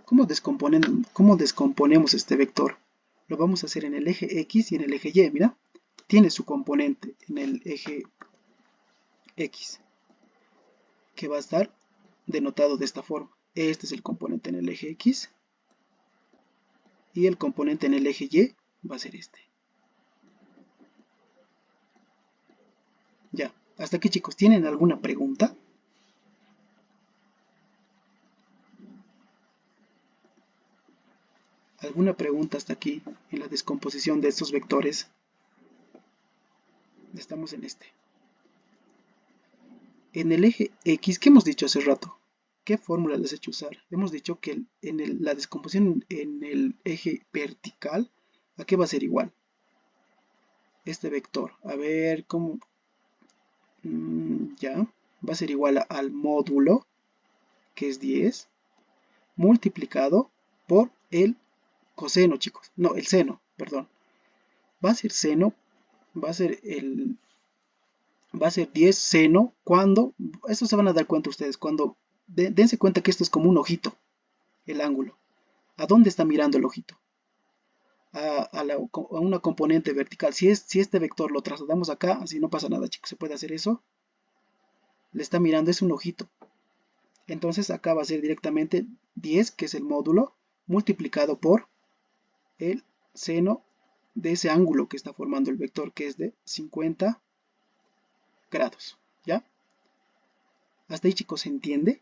¿Cómo descomponemos este vector? Lo vamos a hacer en el eje X y en el eje Y. Mira, tiene su componente en el eje X, que va a estar denotado de esta forma. Este es el componente en el eje X y el componente en el eje Y va a ser este. Ya, hasta aquí, chicos, ¿tienen alguna pregunta? ¿Alguna pregunta hasta aquí en la descomposición de estos vectores? Estamos en este. En el eje X, ¿qué hemos dicho hace rato? ¿Qué fórmula les he hecho usar? Hemos dicho que la descomposición en el eje vertical, ¿a qué va a ser igual? Este vector, a ver cómo... ya, va a ser igual al módulo, que es 10, multiplicado por el coseno, chicos. No, el seno, perdón. Va a ser seno, va a ser 10 seno cuando, esto se van a dar cuenta ustedes, cuando, dense cuenta que esto es como un ojito, el ángulo. ¿A dónde está mirando el ojito? A una componente vertical. Si este vector lo trasladamos acá, así no pasa nada, chicos, se puede hacer eso. Le está mirando, es un ojito. Entonces acá va a ser directamente 10, que es el módulo, multiplicado por el seno de ese ángulo que está formando el vector, que es de 50 grados. ¿Ya? Hasta ahí, chicos, ¿se entiende?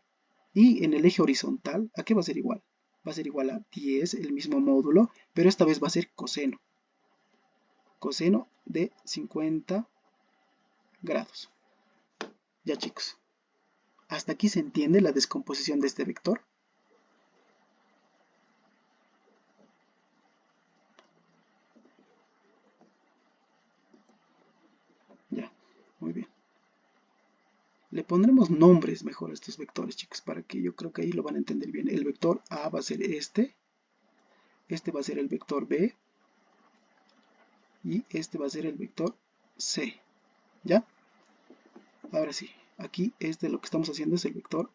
Y en el eje horizontal, ¿a qué va a ser igual? Va a ser igual a 10, el mismo módulo, pero esta vez va a ser coseno. Coseno de 50 grados. Ya, chicos. ¿Hasta aquí se entiende la descomposición de este vector? Ya, muy bien. Le pondremos nombres mejor a estos vectores, chicos, para que yo creo que ahí lo van a entender bien. El vector A va a ser este va a ser el vector B, y este va a ser el vector C. ¿Ya? Ahora sí, aquí lo que estamos haciendo es el vector.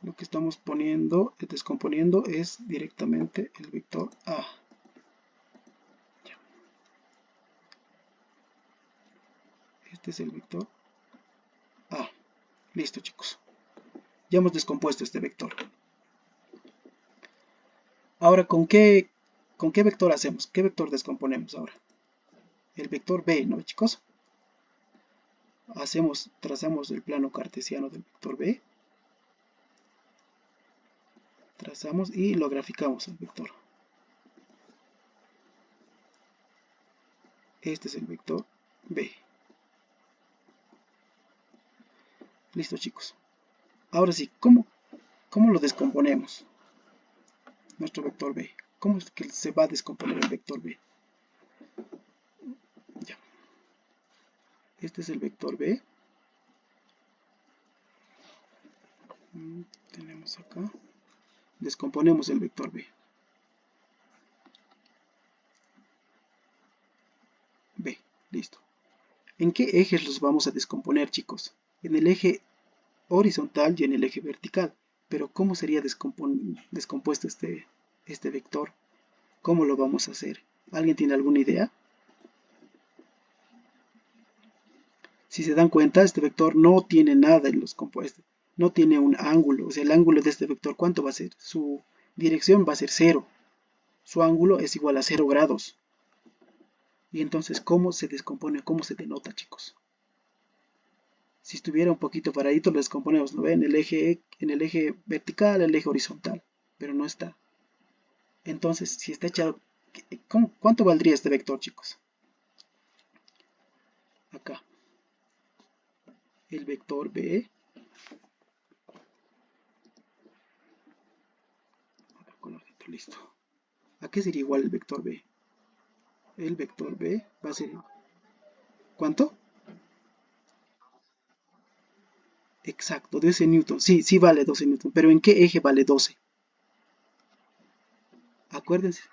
Lo que estamos poniendo, descomponiendo, es directamente el vector A. Ya. Este es el vector A. Listo, chicos. Ya hemos descompuesto este vector. Ahora, ¿con qué vector hacemos? ¿Qué vector descomponemos ahora? El vector B, ¿no, chicos? Trazamos el plano cartesiano del vector B. Trazamos y lo graficamos el vector. Este es el vector B. Listo, chicos. Ahora sí, ¿cómo lo descomponemos? Nuestro vector B. ¿Cómo es que se va a descomponer el vector B? Ya. Este es el vector B. Tenemos acá. Descomponemos el vector B. B, listo. ¿En qué ejes los vamos a descomponer, chicos? En el eje horizontal y en el eje vertical. Pero ¿cómo sería descompuesto este vector? ¿Cómo lo vamos a hacer? ¿Alguien tiene alguna idea? Si se dan cuenta, este vector no tiene nada en los compuestos. No tiene un ángulo. O sea, el ángulo de este vector, ¿cuánto va a ser? Su dirección va a ser 0. Su ángulo es igual a 0 grados. Y entonces, ¿cómo se descompone? ¿Cómo se denota, chicos? Si estuviera un poquito paradito, lo descomponemos, ¿no? En el eje vertical, el eje horizontal. Pero no está. Entonces, si está echado, ¿cuánto valdría este vector, chicos? Acá. El vector B listo. ¿A qué sería igual el vector B? El vector B va a ser... ¿Cuánto? Exacto, 12 newton. Sí, sí vale 12 newton. Pero ¿en qué eje vale 12? Acuérdense.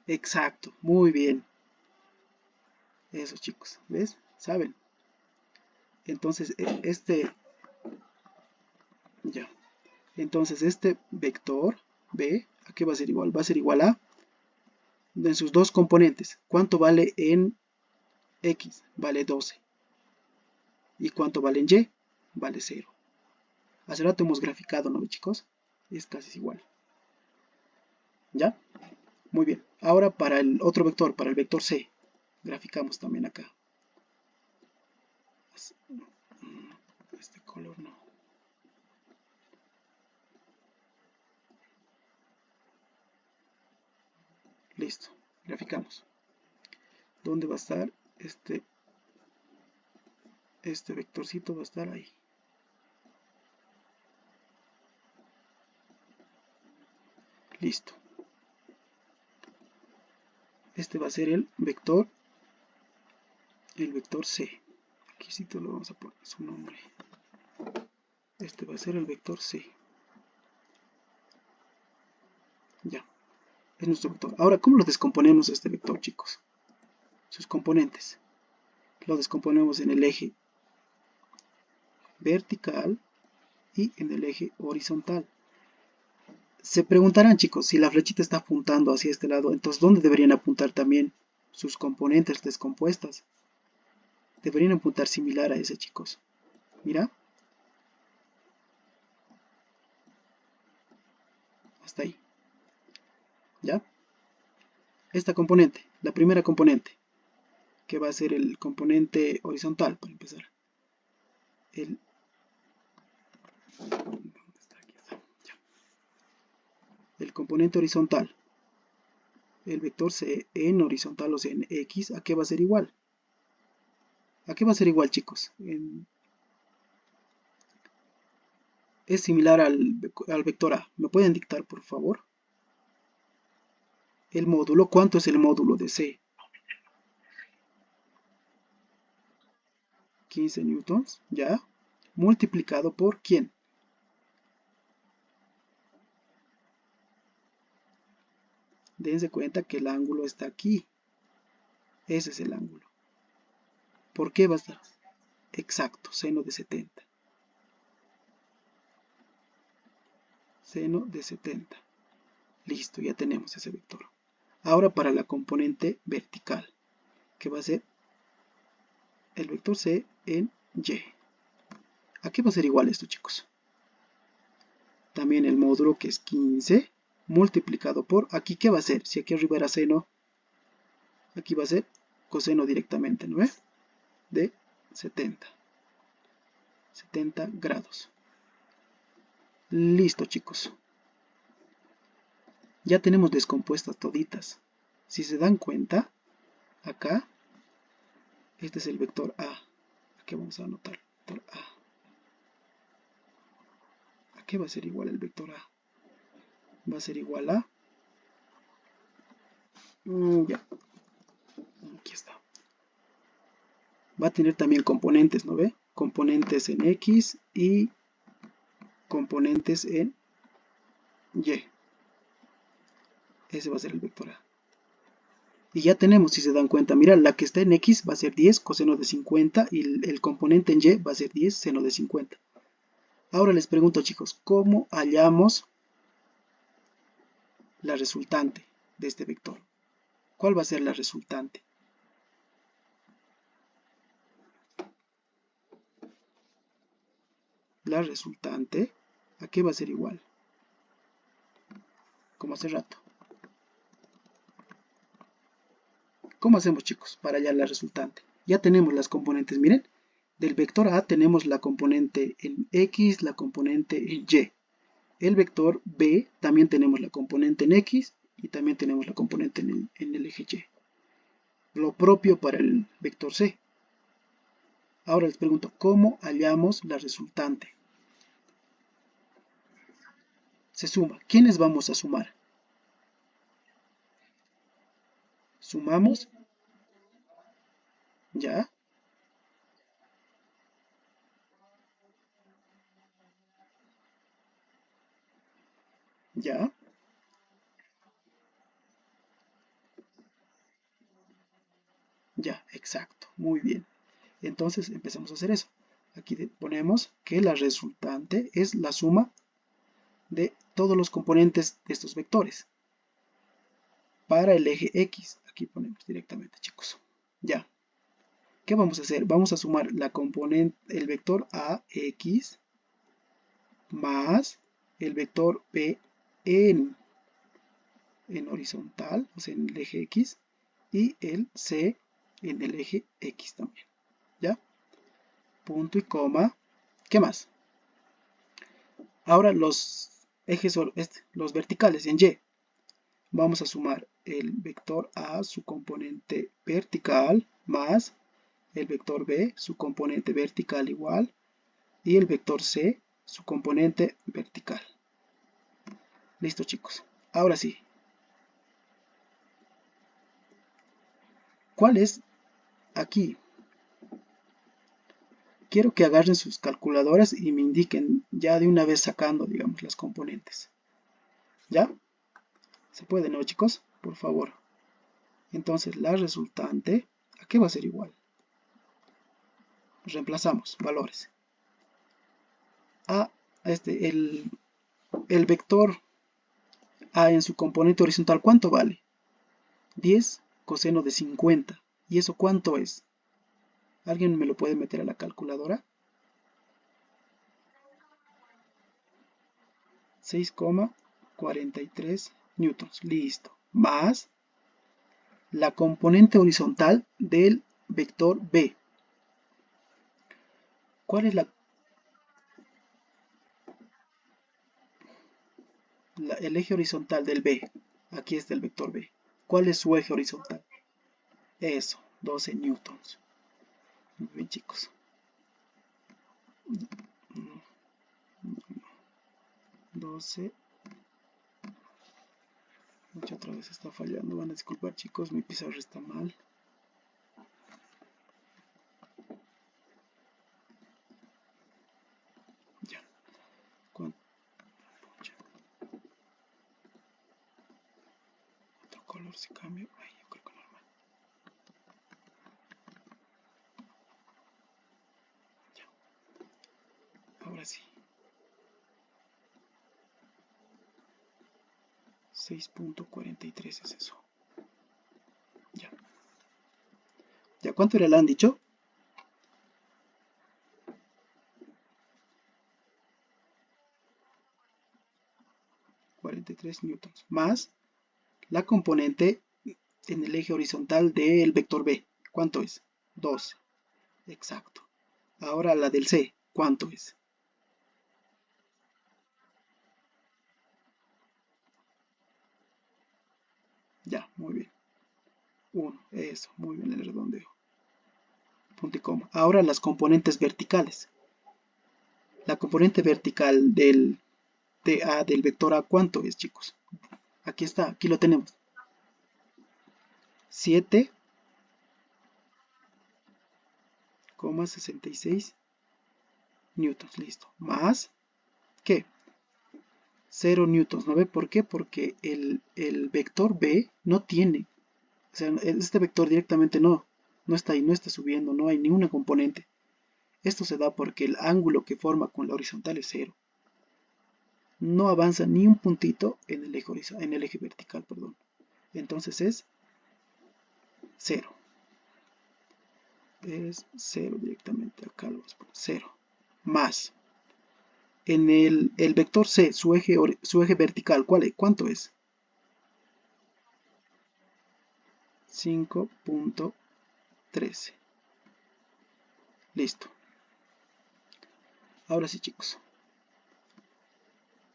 Exacto, muy bien. Eso, chicos, ¿ves? ¿Saben? Entonces, ya. Entonces, este vector B, ¿a qué va a ser igual? Va a ser igual a, en sus dos componentes. ¿Cuánto vale en X? Vale 12. ¿Y cuánto vale en Y? Vale 0. Hace rato hemos graficado, ¿no, chicos? Es casi igual. ¿Ya? Muy bien. Ahora para el otro vector, para el vector C, graficamos también acá. Este color no. Listo. Graficamos. ¿Dónde va a estar este vectorcito? Va a estar ahí. Listo. Este va a ser el vector C. Aquí sí te lo vamos a poner su nombre. Este va a ser el vector C. Ya. Es nuestro vector. Ahora, ¿cómo lo descomponemos este vector, chicos? Sus componentes. Lo descomponemos en el eje vertical y en el eje horizontal. Se preguntarán, chicos, si la flechita está apuntando hacia este lado, entonces ¿dónde deberían apuntar también sus componentes descompuestas? Deberían apuntar similar a ese, chicos. Mira. Hasta ahí. ¿Ya? Esta componente, la primera componente, que va a ser el componente horizontal, para empezar. El componente horizontal, el vector C en horizontal, o sea en X, ¿a qué va a ser igual? ¿A qué va a ser igual, chicos? Es similar al vector A. ¿Me pueden dictar, por favor? El módulo, ¿cuánto es el módulo de C? 15 newtons, ¿ya? Multiplicado por ¿quién? Dense cuenta que el ángulo está aquí. Ese es el ángulo. ¿Por qué va a estar? Exacto, seno de 70. Seno de 70. Listo, ya tenemos ese vector. Ahora para la componente vertical, que va a ser el vector C en Y. ¿A qué va a ser igual esto, chicos? También el módulo, que es 15, multiplicado por, ¿aquí qué va a ser? Si aquí arriba era seno, aquí va a ser coseno directamente, ¿no es? De 70 grados. Listo, chicos. Ya tenemos descompuestas toditas. Si se dan cuenta, acá, este es el vector A. Aquí vamos a anotar el vector A. ¿A qué va a ser igual el vector A? Va a ser igual a... ya. Aquí está. Va a tener también componentes, ¿no ve? Componentes en X y componentes en Y. Ese va a ser el vector A. Y ya tenemos, si se dan cuenta, mira, la que está en X va a ser 10 coseno de 50 y el componente en Y va a ser 10 seno de 50. Ahora les pregunto, chicos, ¿cómo hallamos la resultante de este vector? ¿Cuál va a ser la resultante? La resultante, ¿a qué va a ser igual? Como hace rato. ¿Cómo hacemos, chicos, para hallar la resultante? Ya tenemos las componentes, miren. Del vector A tenemos la componente en X, la componente en Y. El vector B también tenemos la componente en X y también tenemos la componente en el eje Y. Lo propio para el vector C. Ahora les pregunto, ¿cómo hallamos la resultante? se suma. ¿Quiénes vamos a sumar? Sumamos, ya, ya, ya, exacto, muy bien. Entonces empezamos a hacer eso. Aquí ponemos que la resultante es la suma de todos los componentes de estos vectores para el eje X. Aquí ponemos directamente, chicos. Ya. ¿Qué vamos a hacer? Vamos a sumar la componente, el vector AX más el vector B en horizontal, o sea, en el eje X, y el C en el eje X también. ¿Ya? Punto y coma. ¿Qué más? Ahora los ejes, los verticales en Y. Vamos a sumar el vector A, su componente vertical, más el vector B, su componente vertical igual, y el vector C, su componente vertical. Listo, chicos. Ahora sí. ¿Cuál es aquí? Quiero que agarren sus calculadoras y me indiquen ya de una vez sacando, digamos, las componentes. ¿Ya? ¿Se puede, no, chicos? Por favor. Entonces, la resultante, ¿a qué va a ser igual? Reemplazamos valores. A, el vector A en su componente horizontal, ¿cuánto vale? 10 coseno de 50. ¿Y eso cuánto es? ¿Alguien me lo puede meter a la calculadora? 6,43 newtons. Listo. Más la componente horizontal del vector B. ¿Cuál es el eje horizontal del B? Aquí está el vector B. ¿Cuál es su eje horizontal? Eso, 12 newtons. Muy bien, chicos. 12. Mucha otra vez está fallando. Van a disculpar, chicos. Mi pizarra está mal. Ya. Otro color se cambia. Ay, yo creo que normal. Ya. Ahora sí. 6,43 es eso. Ya. ¿Ya cuánto era el han dicho? 43 newtons. Más la componente en el eje horizontal del vector B. ¿Cuánto es? 12. Exacto. Ahora la del C. ¿Cuánto es? Ya, muy bien. 1. Eso, muy bien el redondeo. Punto y coma. Ahora las componentes verticales. La componente vertical del TA del vector A, ¿cuánto es, chicos? Aquí está, aquí lo tenemos. 7,66 newtons, listo. Más, ¿qué? 0 newtons, ¿no ve? ¿Por qué? Porque el vector B no tiene, o sea, este vector directamente no está ahí, no está subiendo, no hay ninguna componente. Esto se da porque el ángulo que forma con la horizontal es 0. No avanza ni un puntito en el eje vertical, perdón. Entonces es 0. Es 0 directamente, acá lo vamos a poner 0. Más. En el vector C, su eje vertical, ¿cuánto es? 5,13. Listo. Ahora sí, chicos.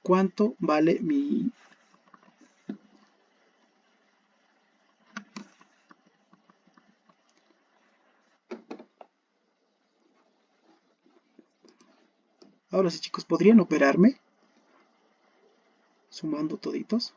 ¿Cuánto vale mi... Ahora sí, chicos, ¿podrían operarme? Sumando toditos.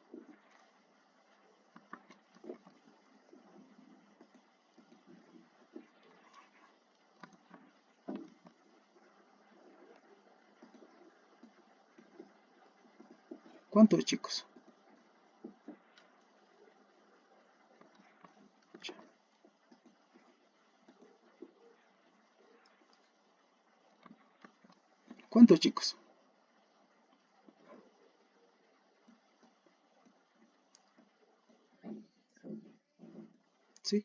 ¿Cuánto es, chicos? ¿Cuánto es, chicos? ¿Sí?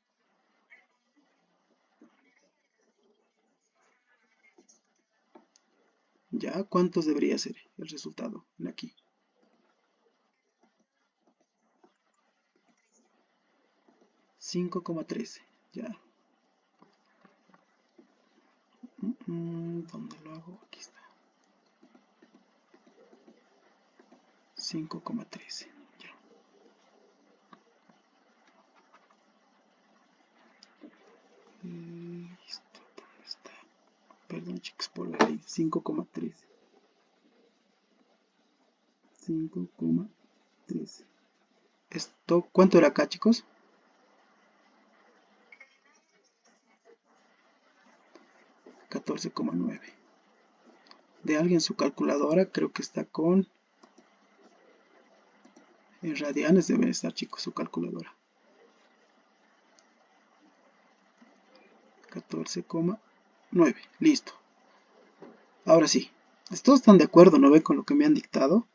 Ya, ¿cuántos debería ser el resultado en aquí? 5,13. Ya. ¿Dónde lo hago? Aquí está. 5,13. Ya. Listo. ¿Dónde está? Perdón, chicos, por ver ahí. 5,13. 5,13. Esto, ¿cuánto era acá, chicos? 14,9. De alguien su calculadora, creo que está con... En radianes debe estar, chicos, su calculadora. 14,9. Listo. Ahora sí. ¿Todos están de acuerdo, no ve, con lo que me han dictado?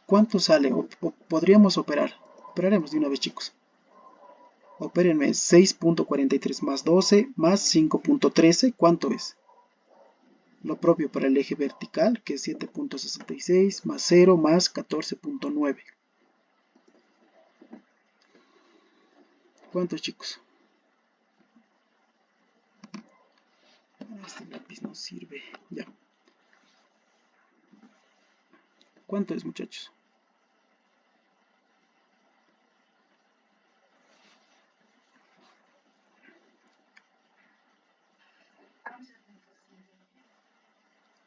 ¿Cuánto sale? O podríamos operar. Operaremos de una vez, chicos. Opérenme 6,43 más 12 más 5,13. ¿Cuánto es? Lo propio para el eje vertical, que es 7,66 más 0 más 14,9. ¿Cuántos, chicos? Este lápiz no sirve. Ya. ¿Cuánto es, muchachos?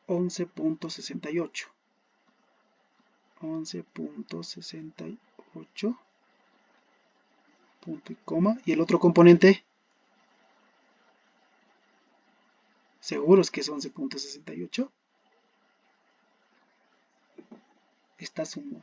11,68. 11,68. Punto y coma. ¿Y el otro componente? ¿Seguros que es 11,68? Esta suma.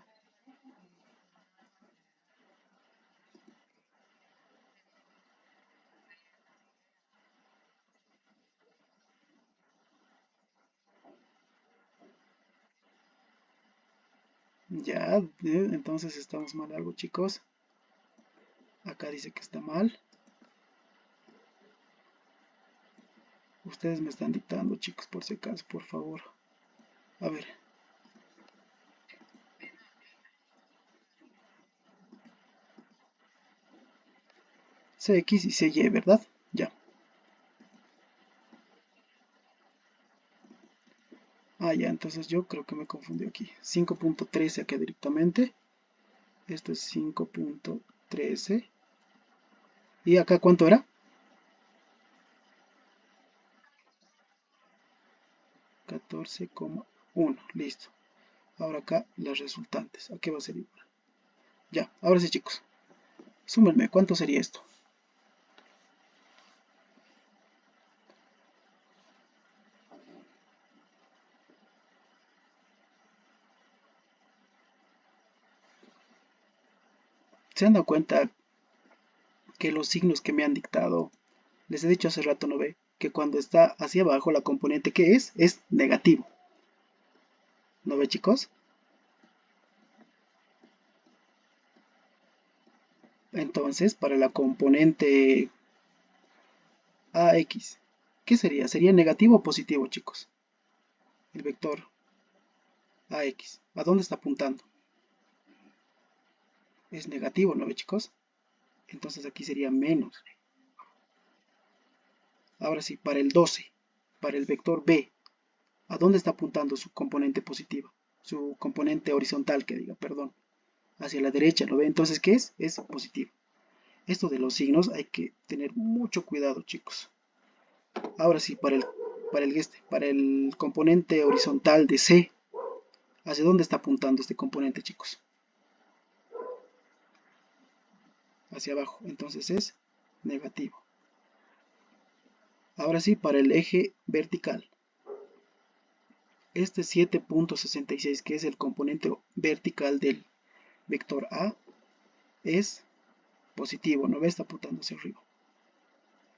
Ya, entonces estamos mal algo, chicos. Acá dice que está mal. Ustedes me están dictando, chicos, por si acaso, por favor. A ver. CX y CY, ¿verdad? Ya. Ah, ya, entonces yo creo que me confundí aquí. 5,13 acá directamente. Esto es 5,13. ¿Y acá cuánto era? 14,1. Listo. Ahora acá las resultantes. ¿A qué va a ser igual? Ya, ahora sí, chicos. Súmenme, ¿cuánto sería esto? ¿Se han dado cuenta que los signos que me han dictado, les he dicho hace rato, no ve, que cuando está hacia abajo la componente que es negativo? ¿No ve, chicos? Entonces, para la componente AX, ¿qué sería? ¿Sería negativo o positivo, chicos? El vector AX, ¿a dónde está apuntando? Es negativo, ¿no ve, chicos? Entonces aquí sería menos. Ahora sí, para el 12, para el vector B, ¿a dónde está apuntando su componente positiva? Su componente horizontal, que diga, perdón. Hacia la derecha, ¿lo ve? Entonces, ¿qué es? Es positivo. Esto de los signos hay que tener mucho cuidado, chicos. Ahora sí, para el componente horizontal de C, ¿Hacia dónde está apuntando este componente, chicos? Hacia abajo, entonces es negativo. Ahora sí, para el eje vertical. Este 7.66, que es el componente vertical del vector A, es positivo, ¿no ve? Está apuntando hacia arriba.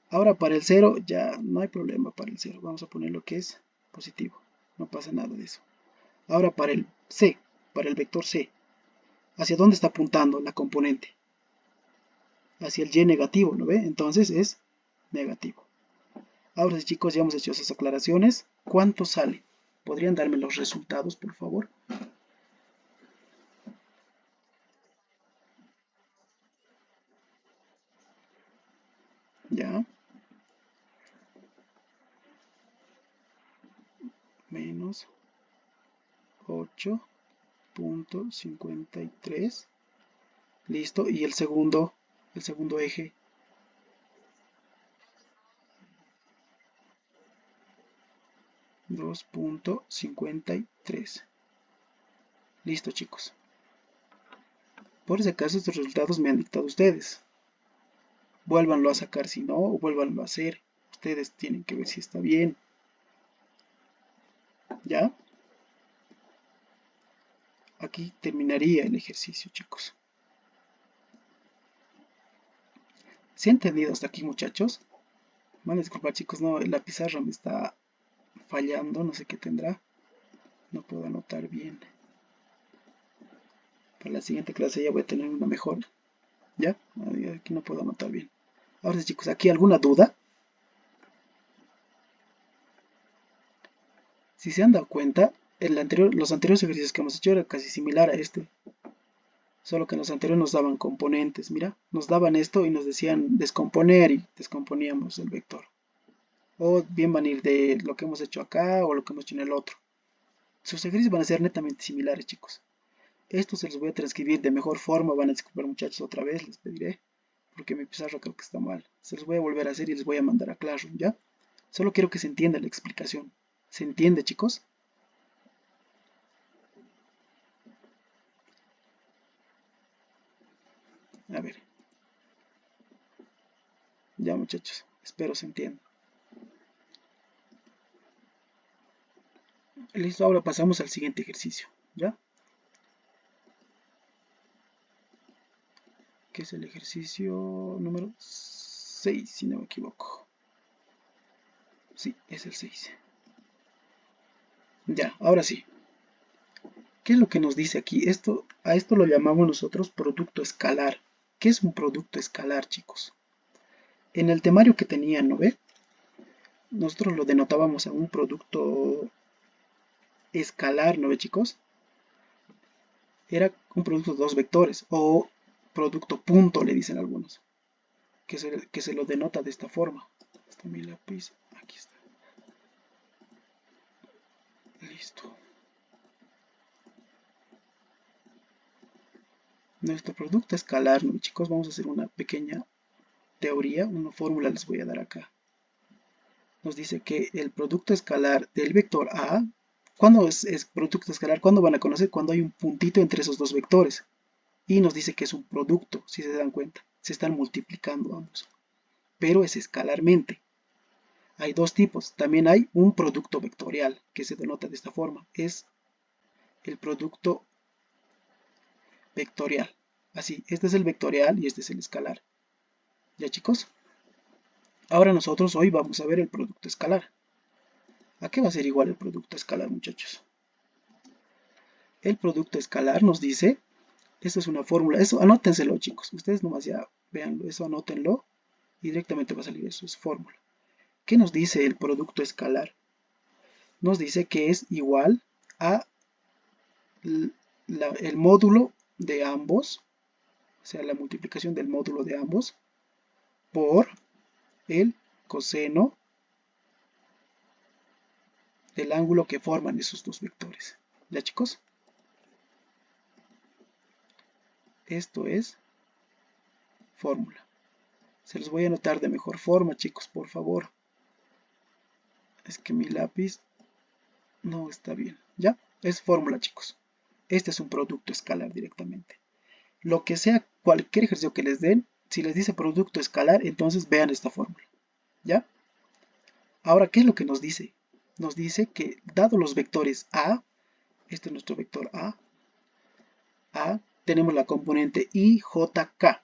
Ahora para el 0 ya no hay problema para el 0. Vamos a poner lo que es positivo. No pasa nada de eso. Ahora para el C, para el vector C. ¿Hacia dónde está apuntando la componente? Hacia el Y negativo, ¿no ve? Entonces es negativo. Ahora sí, chicos, ya hemos hecho esas aclaraciones. ¿Cuánto sale? ¿Podrían darme los resultados, por favor? Ya. Menos 8.53. Listo. Y el segundo eje. 2.53. Listo, chicos. Por si acaso estos resultados me han dictado ustedes. Vuélvanlo a sacar si no, o vuélvanlo a hacer. Ustedes tienen que ver si está bien. ¿Ya? Aquí terminaría el ejercicio, chicos. ¿Se ha entendido hasta aquí, muchachos? Van a disculpar, chicos, no, la pizarra me está fallando, no sé qué tendrá. No puedo anotar bien. Para la siguiente clase ya voy a tener una mejor. ¿Ya? Aquí no puedo anotar bien. Ahora sí, chicos, ¿aquí alguna duda? Si se han dado cuenta, los anteriores ejercicios que hemos hecho era casi similar a este. Solo que en los anteriores nos daban componentes, mira. Nos daban esto y nos decían descomponer y descomponíamos el vector. O bien van a ir de lo que hemos hecho acá o lo que hemos hecho en el otro. Sus ejercicios van a ser netamente similares, chicos. Estos se los voy a transcribir de mejor forma. Van a disculpar, muchachos, otra vez, les pediré. Porque mi pizarra creo que está mal. Se los voy a volver a hacer y les voy a mandar a Classroom, ¿ya? Solo quiero que se entienda la explicación. ¿Se entiende, chicos? A ver. Ya, muchachos. Espero se entienda. Listo, ahora pasamos al siguiente ejercicio, ¿ya? Que es el ejercicio número 6, si no me equivoco. Sí, es el 6. Ya, ahora sí. ¿Qué es lo que nos dice aquí? A esto lo llamamos nosotros producto escalar. ¿Qué es un producto escalar, chicos? En el temario que tenían, ¿no ve? Nosotros lo denotábamos a un producto escalar, ¿no ve, chicos? Era un producto de dos vectores, o producto punto, le dicen algunos, que se lo denota de esta forma. Está mi lápiz, aquí está. Listo. Nuestro producto escalar, ¿no, chicos? Vamos a hacer una pequeña teoría, una fórmula les voy a dar acá. Nos dice que el producto escalar del vector A, ¿cuándo es producto escalar? ¿Cuándo van a conocer? Cuando hay un puntito entre esos dos vectores. Y nos dice que es un producto, si se dan cuenta. Se están multiplicando ambos. Pero es escalarmente. Hay dos tipos. También hay un producto vectorial, que se denota de esta forma. Es el producto vectorial. Así, este es el vectorial y este es el escalar. ¿Ya, chicos? Ahora nosotros hoy vamos a ver el producto escalar. ¿A qué va a ser igual el producto escalar, muchachos? El producto escalar nos dice, esto es una fórmula, eso anótenselo, chicos. Ustedes nomás ya veanlo, eso anótenlo y directamente va a salir eso, es fórmula. ¿Qué nos dice el producto escalar? Nos dice que es igual a el módulo de ambos, o sea, la multiplicación del módulo de ambos por el coseno del ángulo que forman esos dos vectores. ¿Ya, chicos? Esto es fórmula. Se los voy a anotar de mejor forma, chicos, por favor. Es que mi lápiz no está bien. ¿Ya? Es fórmula, chicos. Este es un producto escalar directamente. Lo que sea, cualquier ejercicio que les den, si les dice producto escalar, entonces vean esta fórmula. ¿Ya? Ahora, ¿qué es lo que nos dice? Nos dice que dado los vectores A, este es nuestro vector A, tenemos la componente I, J, K.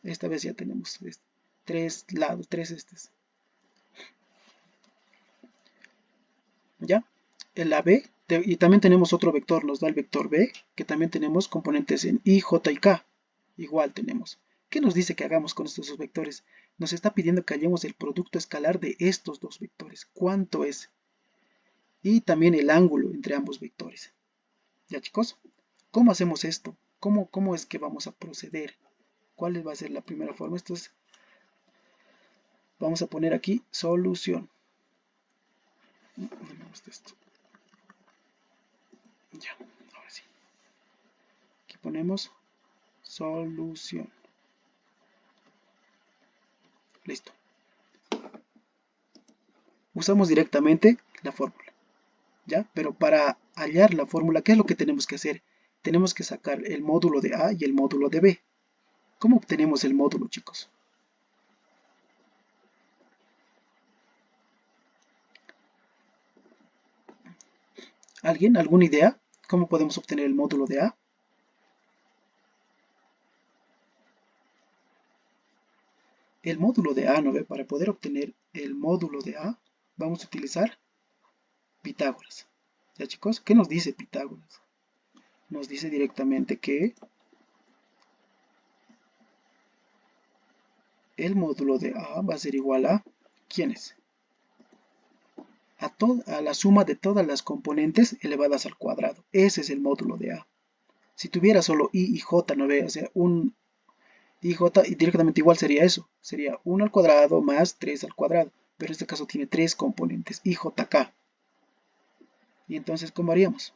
Esta vez ya tenemos tres lados, tres estes. ¿Ya? El AB, y también tenemos otro vector, nos da el vector B, que también tenemos componentes en I, J y K. Igual tenemos. ¿Qué nos dice que hagamos con estos dos vectores? Nos está pidiendo que hallemos el producto escalar de estos dos vectores. ¿Cuánto es? Y también el ángulo entre ambos vectores. ¿Ya, chicos? ¿Cómo hacemos esto? ¿Cómo es que vamos a proceder? ¿Cuál va a ser la primera forma? Esto es, vamos a poner aquí solución. Esto. Ya, ahora sí. Aquí ponemos solución. Listo. Usamos directamente la fórmula. ¿Ya? Pero para hallar la fórmula, ¿qué es lo que tenemos que hacer? Tenemos que sacar el módulo de A y el módulo de B. ¿Cómo obtenemos el módulo, chicos? ¿Alguien? ¿Alguna idea? ¿Cómo podemos obtener el módulo de A? El módulo de A, ¿no ve? Para poder obtener el módulo de A, vamos a utilizar Pitágoras. ¿Ya, chicos? ¿Qué nos dice Pitágoras? Nos dice directamente que el módulo de A va a ser igual a, ¿quién es? A la suma de todas las componentes elevadas al cuadrado. Ese es el módulo de A. Si tuviera solo I y J, ¿no ve? O sea, un I, J, y directamente igual sería eso. Sería 1 al cuadrado más 3 al cuadrado. Pero en este caso tiene tres componentes, I, J, K. Y entonces, ¿cómo haríamos?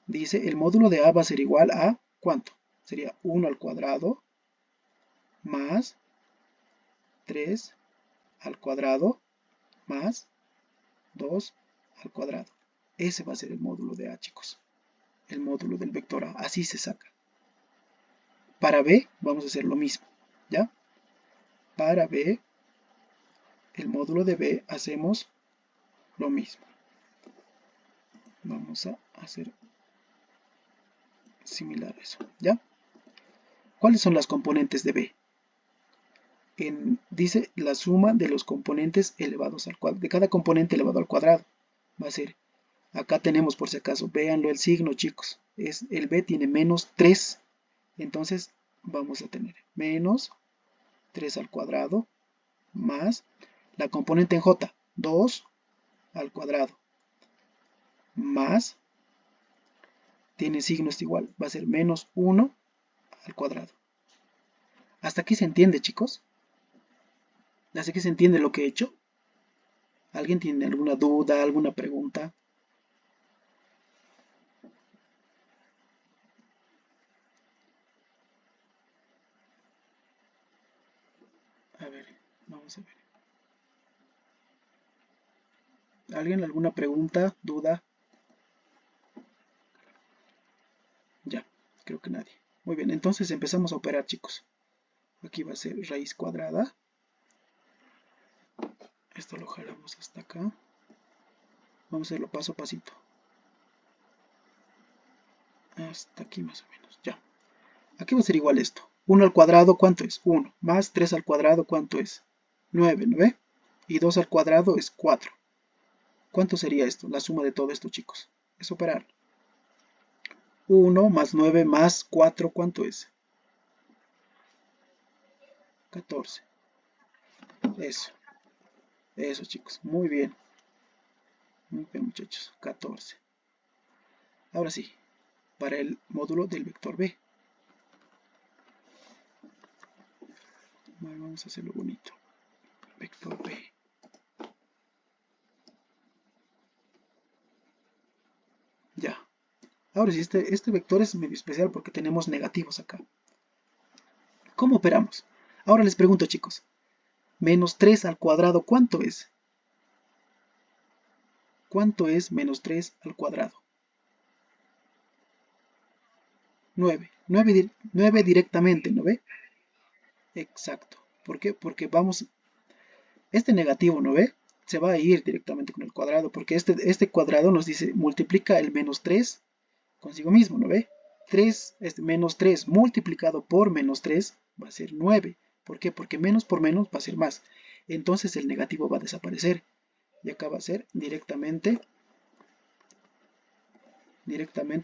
Dice, el módulo de A va a ser igual a, ¿cuánto? Sería 1 al cuadrado más 3 al cuadrado más 2 al cuadrado. Ese va a ser el módulo de A, chicos. El módulo del vector A. Así se saca. Para B vamos a hacer lo mismo. ¿Ya? Para B, el módulo de B hacemos lo mismo. Vamos a hacer similar a eso. ¿Ya? ¿Cuáles son las componentes de B? Dice la suma de los componentes elevados al cuadrado. De cada componente elevado al cuadrado. Va a ser, acá tenemos por si acaso, véanlo el signo, chicos. El B tiene menos 3. Entonces vamos a tener menos 3 al cuadrado más la componente en J, 2 al cuadrado más, tiene signos igual, va a ser menos 1 al cuadrado. ¿Hasta aquí se entiende, chicos? ¿Hasta aquí se entiende lo que he hecho? ¿Alguien tiene alguna duda, alguna pregunta? A ver, vamos a ver. ¿Alguien alguna pregunta, duda? Ya, creo que nadie. Muy bien, entonces empezamos a operar, chicos. Aquí va a ser raíz cuadrada. Esto lo jalamos hasta acá. Vamos a hacerlo paso a pasito. Hasta aquí más o menos, ya. Aquí va a ser igual esto. 1 al cuadrado, ¿cuánto es? 1. Más 3 al cuadrado, ¿cuánto es? 9, ¿no ve? Y 2 al cuadrado es 4. ¿Cuánto sería esto? La suma de todo esto, chicos. Es operar. 1 más 9 más 4, ¿cuánto es? 14. Eso. Eso, chicos. Muy bien. Muy bien, muchachos. 14. Ahora sí. Para el módulo del vector B. Bueno, vamos a hacerlo bonito. Vector B. Ya. Ahora sí, este vector es medio especial porque tenemos negativos acá. ¿Cómo operamos? Ahora les pregunto, chicos. Menos 3 al cuadrado, ¿cuánto es? ¿Cuánto es menos 3 al cuadrado? 9. 9 directamente, ¿no ve? Exacto. ¿Por qué? Porque vamos, este negativo, ¿no ve? Se va a ir directamente con el cuadrado, porque este cuadrado nos dice, multiplica el menos 3 consigo mismo, ¿no ve? 3, menos 3 multiplicado por menos 3 va a ser 9. ¿Por qué? Porque menos por menos va a ser más. Entonces el negativo va a desaparecer. Y acá va a ser directamente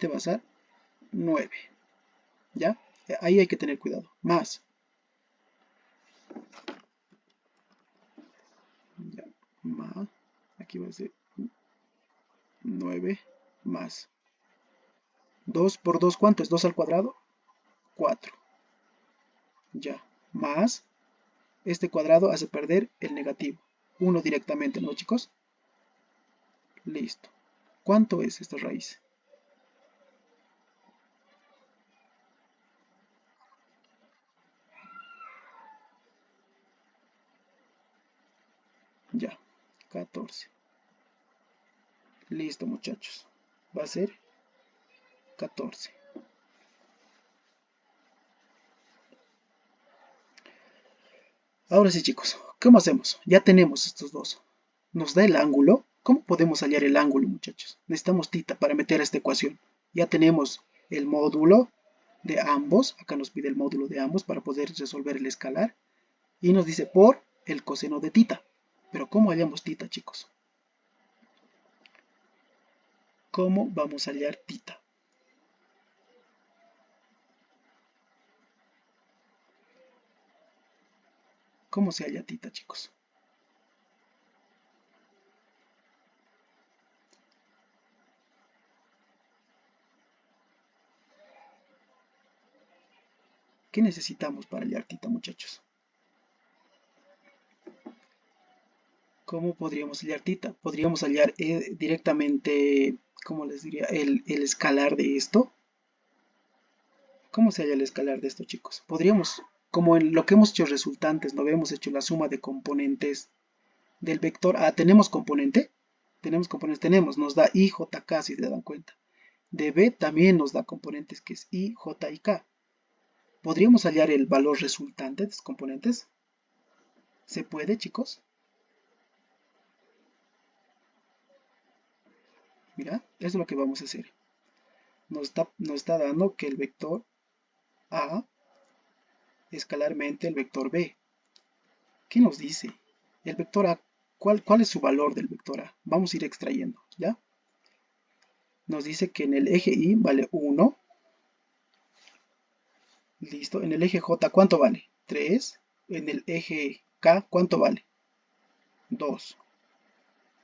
va a ser 9. ¿Ya? Ahí hay que tener cuidado. Más. Ya, más. Aquí va a ser 9 más. 2 por 2, ¿cuánto es? 2 al cuadrado. 4. Ya. Más. Este cuadrado hace perder el negativo. 1 directamente, ¿no, chicos? Listo. ¿Cuánto es esta raíz? Ya. 14. Listo, muchachos. Va a ser 14. Ahora sí, chicos, ¿cómo hacemos? Ya tenemos estos dos. Nos da el ángulo. ¿Cómo podemos hallar el ángulo, muchachos? Necesitamos tita para meter a esta ecuación. Ya tenemos el módulo de ambos. Acá nos pide el módulo de ambos para poder resolver el escalar. Y nos dice por el coseno de tita. Pero ¿cómo hallamos tita, chicos? ¿Cómo vamos a hallar tita? ¿Cómo se halla tita, chicos? ¿Qué necesitamos para hallar tita, muchachos? ¿Cómo podríamos hallar tita? Podríamos hallar directamente, ¿cómo les diría? El escalar de esto. ¿Cómo se halla el escalar de esto, chicos? Podríamos, como en lo que hemos hecho resultantes, no hemos hecho la suma de componentes del vector A. ¿Tenemos componente? Tenemos componentes, nos da I, J, K, si se dan cuenta. De B también nos da componentes que es I, J y K. ¿Podríamos hallar el valor resultante de estos componentes? ¿Se puede, chicos? Mira, eso es lo que vamos a hacer. Nos está dando que el vector A escalarmente el vector B. ¿Qué nos dice? El vector A, ¿cuál es su valor del vector A? Vamos a ir extrayendo, ¿ya? Nos dice que en el eje Y vale 1. Listo. En el eje J, ¿cuánto vale? 3. En el eje K, ¿cuánto vale? 2.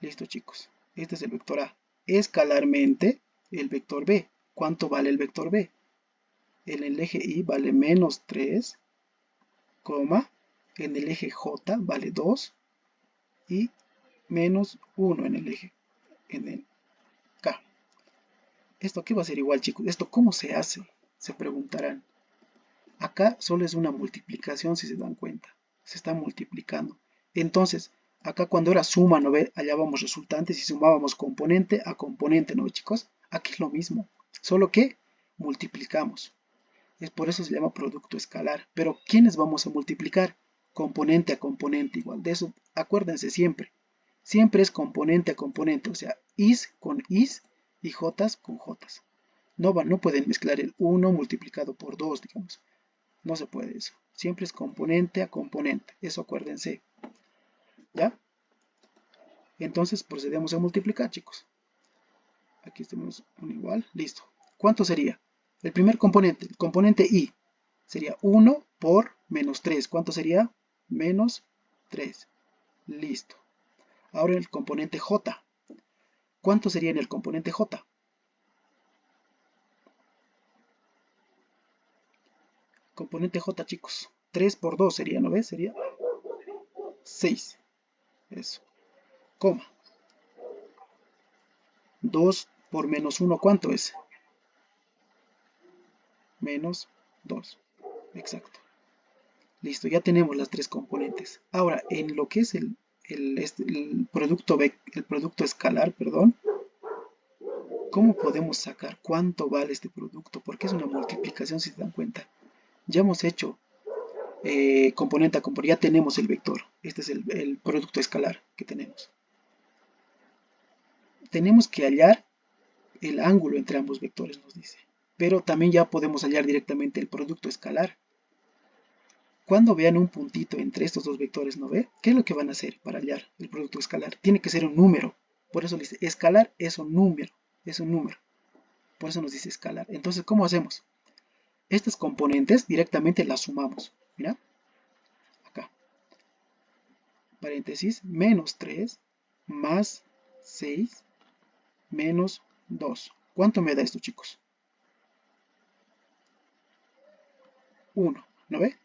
Listo, chicos. Este es el vector A. Escalarmente, el vector B. ¿Cuánto vale el vector B? En el eje Y vale menos 3, en el eje J vale 2 y menos 1 en el K. ¿Esto qué va a ser igual, chicos? ¿Esto cómo se hace? Se preguntarán. Acá solo es una multiplicación, si se dan cuenta. Se está multiplicando. Entonces, acá cuando era suma, ¿no ve? Hallábamos resultantes y sumábamos componente a componente, ¿no ve, chicos? Aquí es lo mismo, solo que multiplicamos. Es por eso se llama producto escalar. Pero ¿quiénes vamos a multiplicar? Componente a componente igual. De eso acuérdense siempre. Siempre es componente a componente. O sea, is con is y jotas con jotas. No pueden mezclar el 1 multiplicado por 2, digamos. No se puede eso. Siempre es componente a componente. Eso acuérdense. ¿Ya? Entonces procedemos a multiplicar, chicos. Aquí tenemos un igual. Listo. ¿Cuánto sería? El primer componente, el componente i, sería 1 por menos 3. ¿Cuánto sería? Menos 3. Listo. Ahora el componente j. ¿Cuánto sería en el componente j? Componente j, chicos. 3 por 2 sería, ¿no ves? Sería 6. Eso. Coma. 2 por menos 1, ¿cuánto es? Menos 2. Exacto. Listo, ya tenemos las tres componentes. Ahora, en lo que es el producto escalar, perdón, ¿cómo podemos sacar cuánto vale este producto? Porque es una multiplicación, si se dan cuenta. Ya hemos hecho componente a componente, ya tenemos el vector. Este es el producto escalar que tenemos. Tenemos que hallar el ángulo entre ambos vectores, nos dice. Pero también ya podemos hallar directamente el producto escalar. Cuando vean un puntito entre estos dos vectores, ¿no ve? ¿Qué es lo que van a hacer para hallar el producto escalar? Tiene que ser un número. Por eso dice, escalar es un número. Es un número. Por eso nos dice escalar. Entonces, ¿cómo hacemos? Estas componentes directamente las sumamos. Mira, acá. Paréntesis, menos 3 más 6 menos 2. ¿Cuánto me da esto, chicos? 1. ¿No ve?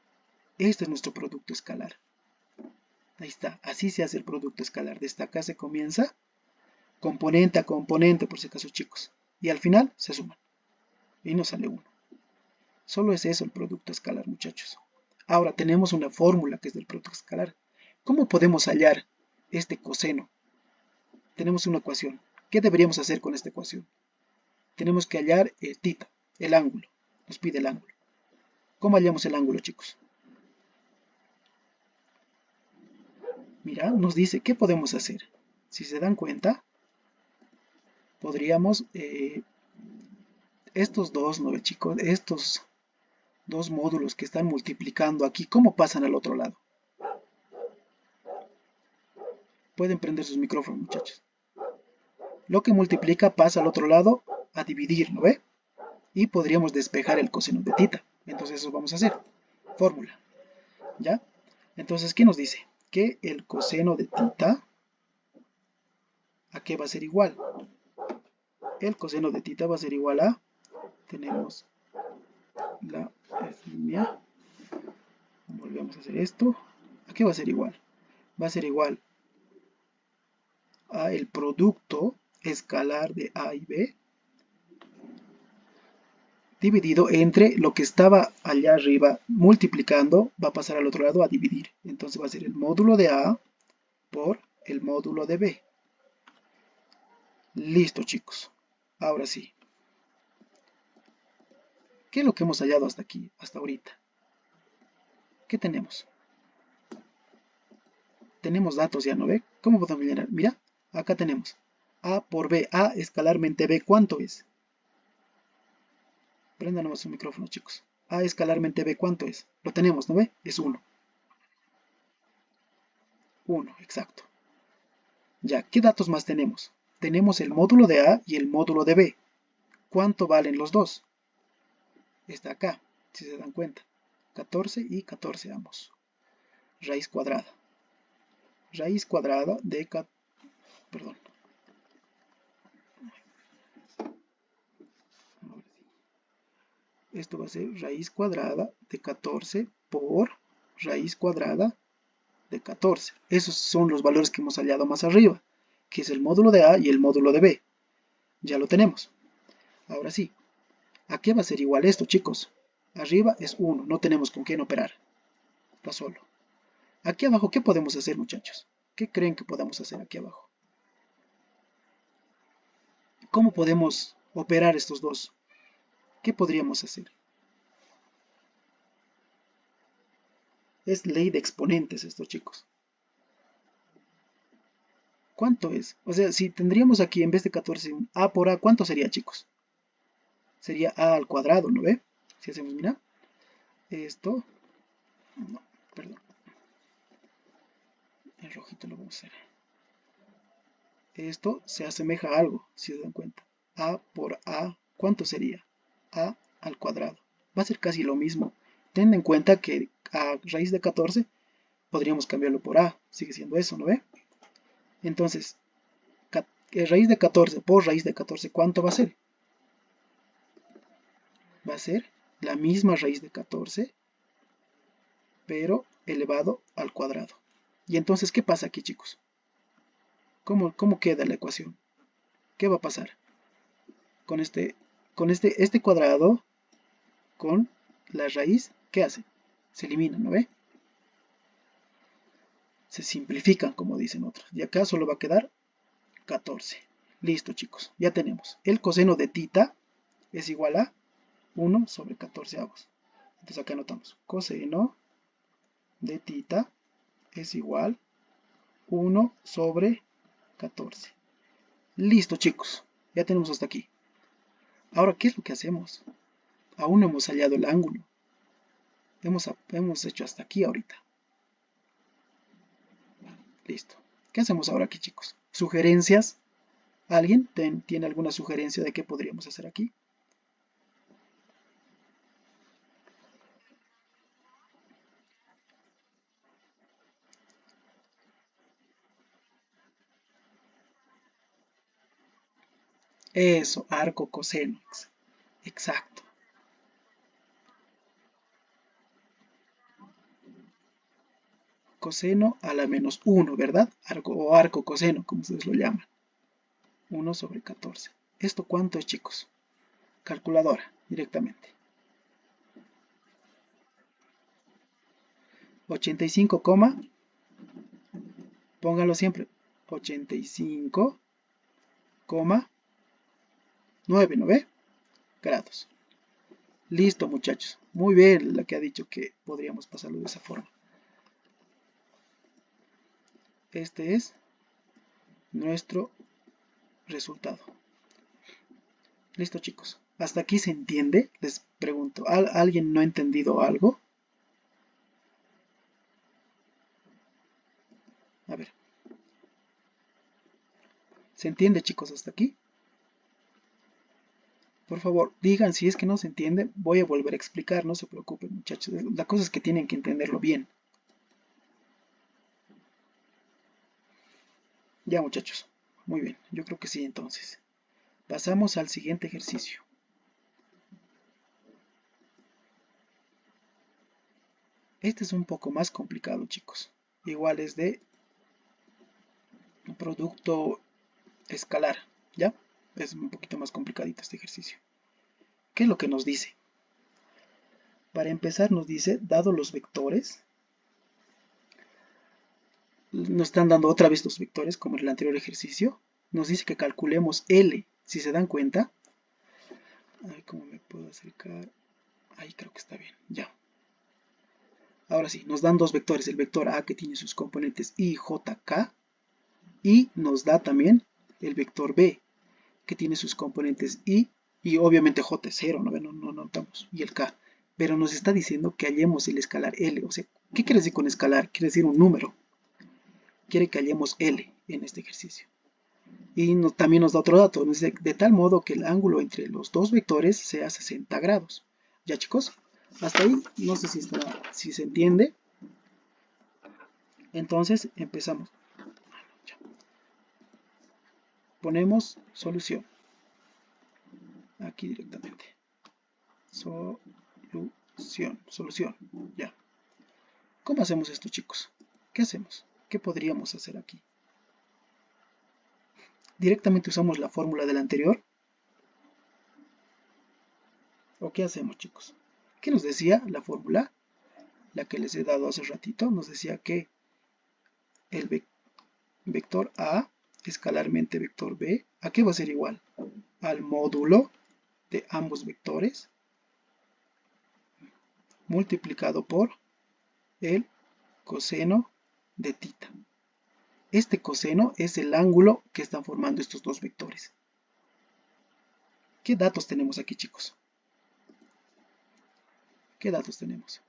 Este es nuestro producto escalar. Ahí está. Así se hace el producto escalar. Desde acá se comienza componente a componente, por si acaso, chicos. Y al final se suman. Y nos sale 1. Solo es eso el producto escalar, muchachos. Ahora tenemos una fórmula que es del producto escalar. ¿Cómo podemos hallar este coseno? Tenemos una ecuación. ¿Qué deberíamos hacer con esta ecuación? Tenemos que hallar θ, el ángulo. Nos pide el ángulo. ¿Cómo hallamos el ángulo, chicos? Mira, nos dice qué podemos hacer. Si se dan cuenta, podríamos, estos dos, ¿no, chicos? Estos dos módulos que están multiplicando aquí, ¿cómo pasan al otro lado? Pueden prender sus micrófonos, muchachos. Lo que multiplica pasa al otro lado a dividir, ¿no ve? Y podríamos despejar el coseno de θ. Entonces eso vamos a hacer. Fórmula. ¿Ya? Entonces, ¿qué nos dice? Que el coseno de θ, ¿a qué va a ser igual? El coseno de θ va a ser igual a, tenemos la línea, volvemos a hacer esto, ¿a qué va a ser igual? Va a ser igual a el producto escalar de A y B dividido entre lo que estaba allá arriba multiplicando, va a pasar al otro lado a dividir. Entonces va a ser el módulo de A por el módulo de B. Listo, chicos. Ahora sí. ¿Qué es lo que hemos hallado hasta aquí, hasta ahorita? ¿Qué tenemos? Tenemos datos ya, ¿no ve? ¿Cómo podemos llenar? Mira, acá tenemos A por B. A escalarmente B, ¿cuánto es? Prendan nomás su micrófono, chicos. A escalarmente B, ¿cuánto es? Lo tenemos, ¿no ve? Es 1. 1, exacto. Ya, ¿qué datos más tenemos? Tenemos el módulo de A y el módulo de B. ¿Cuánto valen los dos? Está acá, si se dan cuenta. 14 y 14 ambos. Raíz cuadrada. Raíz cuadrada de... Perdón. Esto va a ser raíz cuadrada de 14 por raíz cuadrada de 14. Esos son los valores que hemos hallado más arriba, que es el módulo de A y el módulo de B. Ya lo tenemos. Ahora sí, ¿a qué va a ser igual esto, chicos? Arriba es 1, no tenemos con quién operar. Está solo. Aquí abajo, ¿qué podemos hacer, muchachos? ¿Qué creen que podemos hacer aquí abajo? ¿Cómo podemos operar estos dos? ¿Qué podríamos hacer? Es ley de exponentes esto, chicos. ¿Cuánto es? O sea, si tendríamos aquí en vez de 14 A por A, ¿cuánto sería, chicos? Sería A al cuadrado, ¿no ve? Si hacemos, mira, esto, no, perdón, el rojito lo vamos a hacer. Esto se asemeja a algo, si se dan cuenta. A por A, ¿cuánto sería? A al cuadrado. Va a ser casi lo mismo. Ten en cuenta que a raíz de 14 podríamos cambiarlo por A. Sigue siendo eso, ¿no ve? Entonces, raíz de 14 por raíz de 14, ¿cuánto va a ser? Va a ser la misma raíz de 14, pero elevado al cuadrado. Y entonces, ¿qué pasa aquí, chicos? ¿Cómo queda la ecuación? ¿Qué va a pasar? Con este cuadrado, con la raíz, ¿qué hace? Se elimina, ¿no ve? se simplifican, como dicen otros. Y acá solo va a quedar 14. Listo, chicos. Ya tenemos. El coseno de tita es igual a 1 sobre 14 avos. Entonces acá anotamos. Coseno de tita es igual 1 sobre 14. Listo, chicos. Ya tenemos hasta aquí. Ahora, ¿qué es lo que hacemos? Aún no hemos hallado el ángulo. Hemos hecho hasta aquí ahorita. Listo. ¿Qué hacemos ahora aquí, chicos? ¿Sugerencias? ¿Alguien tiene alguna sugerencia de qué podríamos hacer aquí? Eso, arco coseno. Exacto. Coseno a la menos 1, ¿verdad? Arco o arco coseno, como ustedes lo llaman. 1 sobre 14. ¿Esto cuánto es, chicos? Calculadora, directamente. 85, pónganlo siempre. 85,9, ¿no ve? Grados. Listo, muchachos. Muy bien la que ha dicho que podríamos pasarlo de esa forma. Este es nuestro resultado. Listo, chicos. ¿Hasta aquí se entiende? Les pregunto, ¿alguien no ha entendido algo? A ver. ¿Se entiende, chicos, hasta aquí? Por favor, digan si es que no se entiende. Voy a volver a explicar, no se preocupen, muchachos. La cosa es que tienen que entenderlo bien. Ya, muchachos. Muy bien, yo creo que sí, entonces. Pasamos al siguiente ejercicio. Este es un poco más complicado, chicos. Igual es de producto escalar, ¿ya? Es un poquito más complicadito este ejercicio. ¿Qué es lo que nos dice? Para empezar nos dice, dado los vectores, nos están dando otra vez los vectores como en el anterior ejercicio, nos dice que calculemos L, si se dan cuenta. Ay, ¿cómo me puedo acercar? Ahí creo que está bien, ya. Ahora sí, nos dan dos vectores, el vector A que tiene sus componentes I, J, K, y nos da también el vector B que tiene sus componentes I, y obviamente J es 0, no notamos, y el K. Pero nos está diciendo que hallemos el escalar L, o sea, ¿qué quiere decir con escalar? Quiere decir un número. Quiere que hallemos L en este ejercicio. Y también nos da otro dato, nos dice, de tal modo que el ángulo entre los dos vectores sea 60 grados. ¿Ya, chicos? Hasta ahí, no sé si se entiende. Entonces, empezamos. Ponemos solución. Aquí directamente. Solución. Ya. ¿Cómo hacemos esto, chicos? ¿Qué hacemos? ¿Qué podríamos hacer aquí? ¿Directamente usamos la fórmula del anterior? ¿O qué hacemos, chicos? ¿Qué nos decía la fórmula? La que les he dado hace ratito. Nos decía que el vector A escalarmente vector B, ¿a qué va a ser igual? Al módulo de ambos vectores multiplicado por el coseno de tita. Este coseno es el ángulo que están formando estos dos vectores. ¿Qué datos tenemos aquí, chicos? ¿Qué datos tenemos?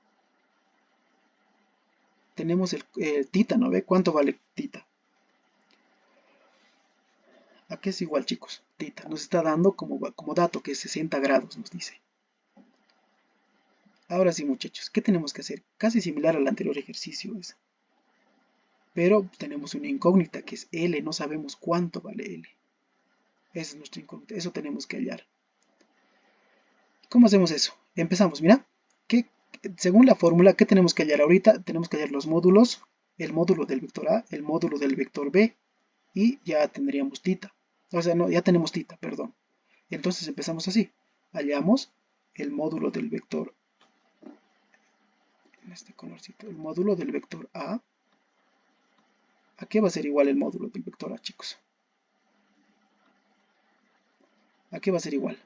Tenemos el tita, ¿no ve? ¿Cuánto vale tita? ¿A qué es igual, chicos? Tita. Nos está dando como dato que es 60 grados, nos dice. Ahora sí, muchachos, ¿qué tenemos que hacer? Casi similar al anterior ejercicio. Pero tenemos una incógnita que es L. No sabemos cuánto vale L. Esa es nuestra incógnita. Eso tenemos que hallar. ¿Cómo hacemos eso? Empezamos, mira. Según la fórmula, ¿qué tenemos que hallar ahorita? Tenemos que hallar los módulos. El módulo del vector A, el módulo del vector B. Y ya tendríamos tita. O sea, no, ya tenemos tita, perdón. Entonces empezamos así. Hallamos el módulo del vector, en este colorcito, el módulo del vector A ¿A qué va a ser igual el módulo del vector A, chicos? ¿A qué va a ser igual?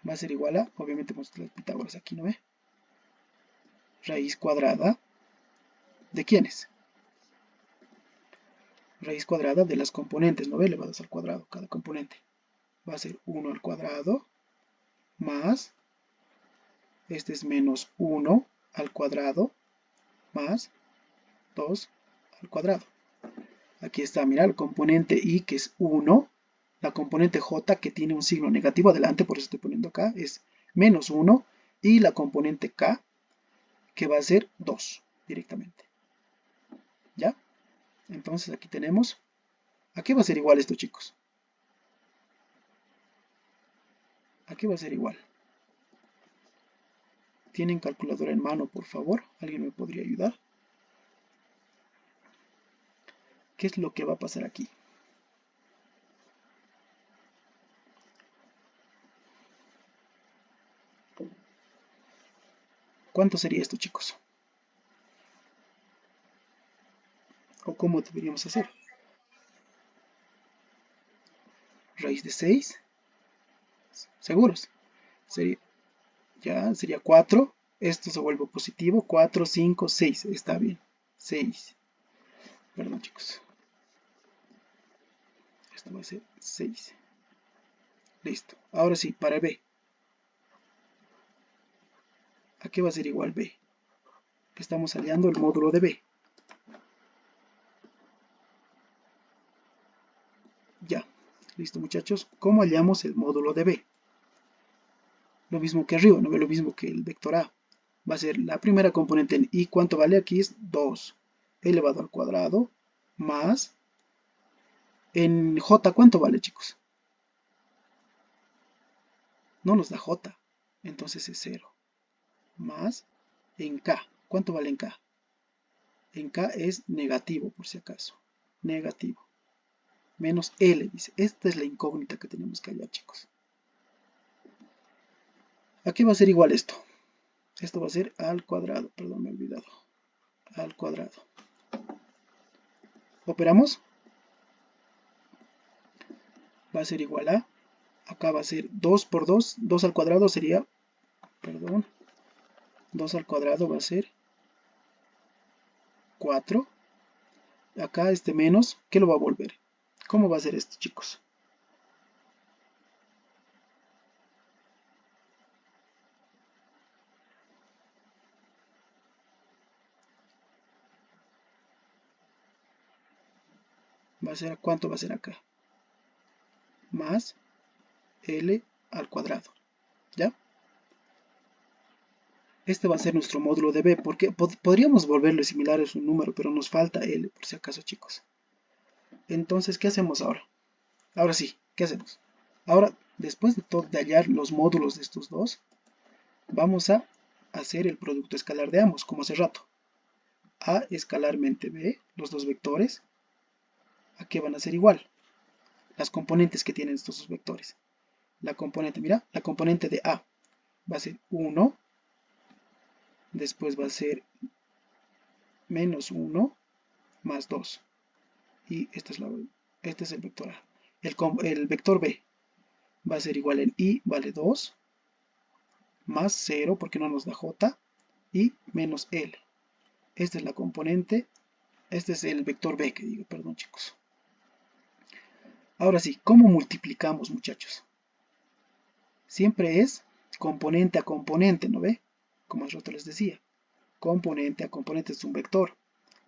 Va a ser igual a, obviamente vamos a las Pitágoras aquí, ¿no ve? Raíz cuadrada, ¿de quiénes? Raíz cuadrada de las componentes, ¿no ve? Elevadas al cuadrado, cada componente. Va a ser 1 al cuadrado más, este es menos 1 al cuadrado más 2 al cuadrado. Aquí está, mira, el componente I que es 1, la componente J que tiene un signo negativo adelante, por eso estoy poniendo acá, es menos 1, y la componente K que va a ser 2 directamente. ¿Ya? Entonces aquí tenemos, ¿a qué va a ser igual esto, chicos? ¿A qué va a ser igual? ¿Tienen calculadora en mano, por favor? ¿Alguien me podría ayudar? ¿Qué es lo que va a pasar aquí? ¿Cuánto sería esto, chicos? ¿O cómo deberíamos hacer? Raíz de 6. ¿Seguros? Sería, ya, sería 4. Esto se vuelve positivo. 4, 5, 6. Está bien. 6. Perdón, chicos. Esto va a ser 6. Listo. Ahora sí, para B. ¿A qué va a ser igual B? Estamos hallando el módulo de B. Ya. Listo, muchachos. ¿Cómo hallamos el módulo de B? Lo mismo que arriba, no ve lo mismo que el vector A. Va a ser la primera componente en I. ¿Cuánto vale aquí? Es 2 elevado al cuadrado más en J. ¿Cuánto vale, chicos? No nos da J. Entonces es 0. Más en K. ¿Cuánto vale en K? En K es negativo, por si acaso. Negativo. Menos L, dice. Esta es la incógnita que tenemos que hallar, chicos. ¿A qué va a ser igual esto? Esto va a ser al cuadrado. Perdón, me he olvidado. Al cuadrado. ¿Operamos? Va a ser igual a... Acá va a ser 2 por 2. 2 al cuadrado sería... Perdón. 2 al cuadrado va a ser 4. Acá este menos, ¿qué lo va a volver? ¿Cómo va a ser esto, chicos? Va a ser, ¿cuánto va a ser acá? Más L al cuadrado. ¿Ya? Este va a ser nuestro módulo de B, porque podríamos volverlo similar a un número, pero nos falta L, por si acaso, chicos. Entonces, ¿qué hacemos ahora? Ahora sí, ¿qué hacemos? Ahora, después de hallar los módulos de estos dos, vamos a hacer el producto escalar de ambos, como hace rato. A escalarmente B, los dos vectores, ¿a qué van a ser igual? Las componentes que tienen estos dos vectores. La componente, mira, la componente de A va a ser 1, después va a ser menos 1 más 2. Y este es el vector A. El vector B va a ser igual en I, vale 2, más 0, porque no nos da J, y menos L. Esta es la componente, este es el vector B que digo, perdón chicos. Ahora sí, ¿cómo multiplicamos, muchachos? Siempre es componente a componente, ¿no ve? Como hace rato les decía. Componente a componente es un vector.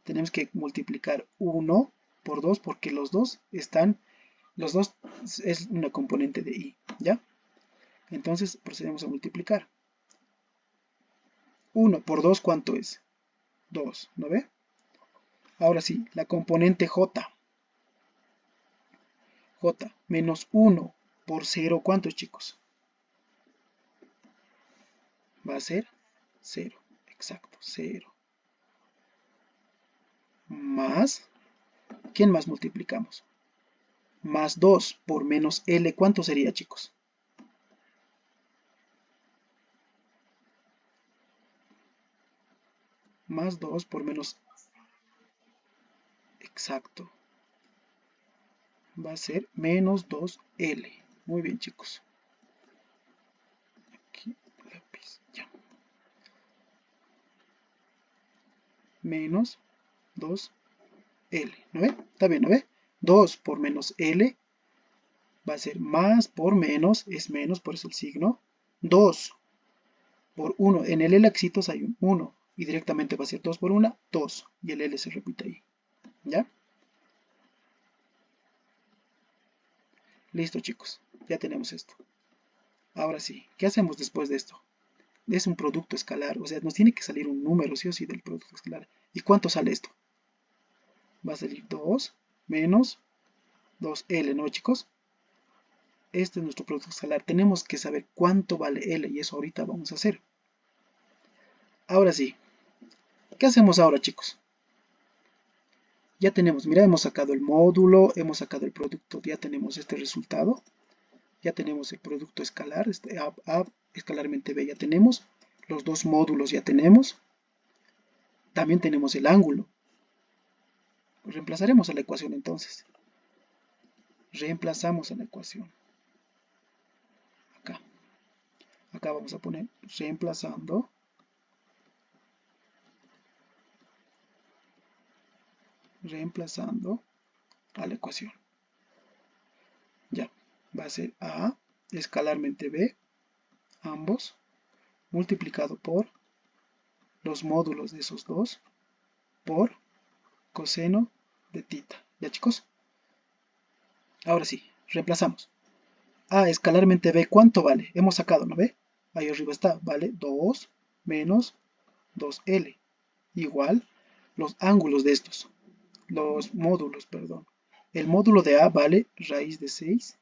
Tenemos que multiplicar 1 por 2 porque los dos es una componente de I, ¿ya? Entonces procedemos a multiplicar. 1 por 2, ¿cuánto es? 2, ¿no ve? Ahora sí, la componente J. J menos 1 por 0, ¿cuánto es, chicos? Va a ser 0, exacto, 0. Más, ¿quién más multiplicamos? Más 2 por menos L, ¿cuánto sería, chicos? Más 2 por menos Exacto. Va a ser menos 2L. Muy bien, chicos. Aquí, lápiz, ya. Menos 2L. ¿No ve? Está bien, ¿no ve? 2 por menos L va a ser más por menos, es menos, por eso el signo. 2 por 1. En el L axitos hay un 1. Y directamente va a ser 2 por 1, 2. Y el L se repite ahí. ¿Ya? Listo, chicos. Ya tenemos esto. Ahora sí, ¿qué hacemos después de esto? Es un producto escalar, o sea, nos tiene que salir un número, sí o sí, del producto escalar. ¿Y cuánto sale esto? Va a salir 2 menos 2L, ¿no, chicos? Este es nuestro producto escalar. Tenemos que saber cuánto vale L y eso ahorita vamos a hacer. Ahora sí, ¿qué hacemos ahora, chicos? Ya tenemos, mira, hemos sacado el módulo, hemos sacado el producto, ya tenemos este resultado. Ya tenemos el producto escalar, este A escalarmente B ya tenemos. Los dos módulos ya tenemos. También tenemos el ángulo. Reemplazaremos a la ecuación entonces. Reemplazamos a la ecuación. Acá. Acá vamos a poner reemplazando. Reemplazando a la ecuación. Ya. Va a ser A escalarmente B, ambos, multiplicado por los módulos de esos dos, por coseno de tita. ¿Ya, chicos? Ahora sí, reemplazamos. A escalarmente B, ¿cuánto vale? Hemos sacado, ¿no ve? Ahí arriba está, vale 2 menos 2L, igual los ángulos de estos, los módulos, perdón. El módulo de A vale raíz de 6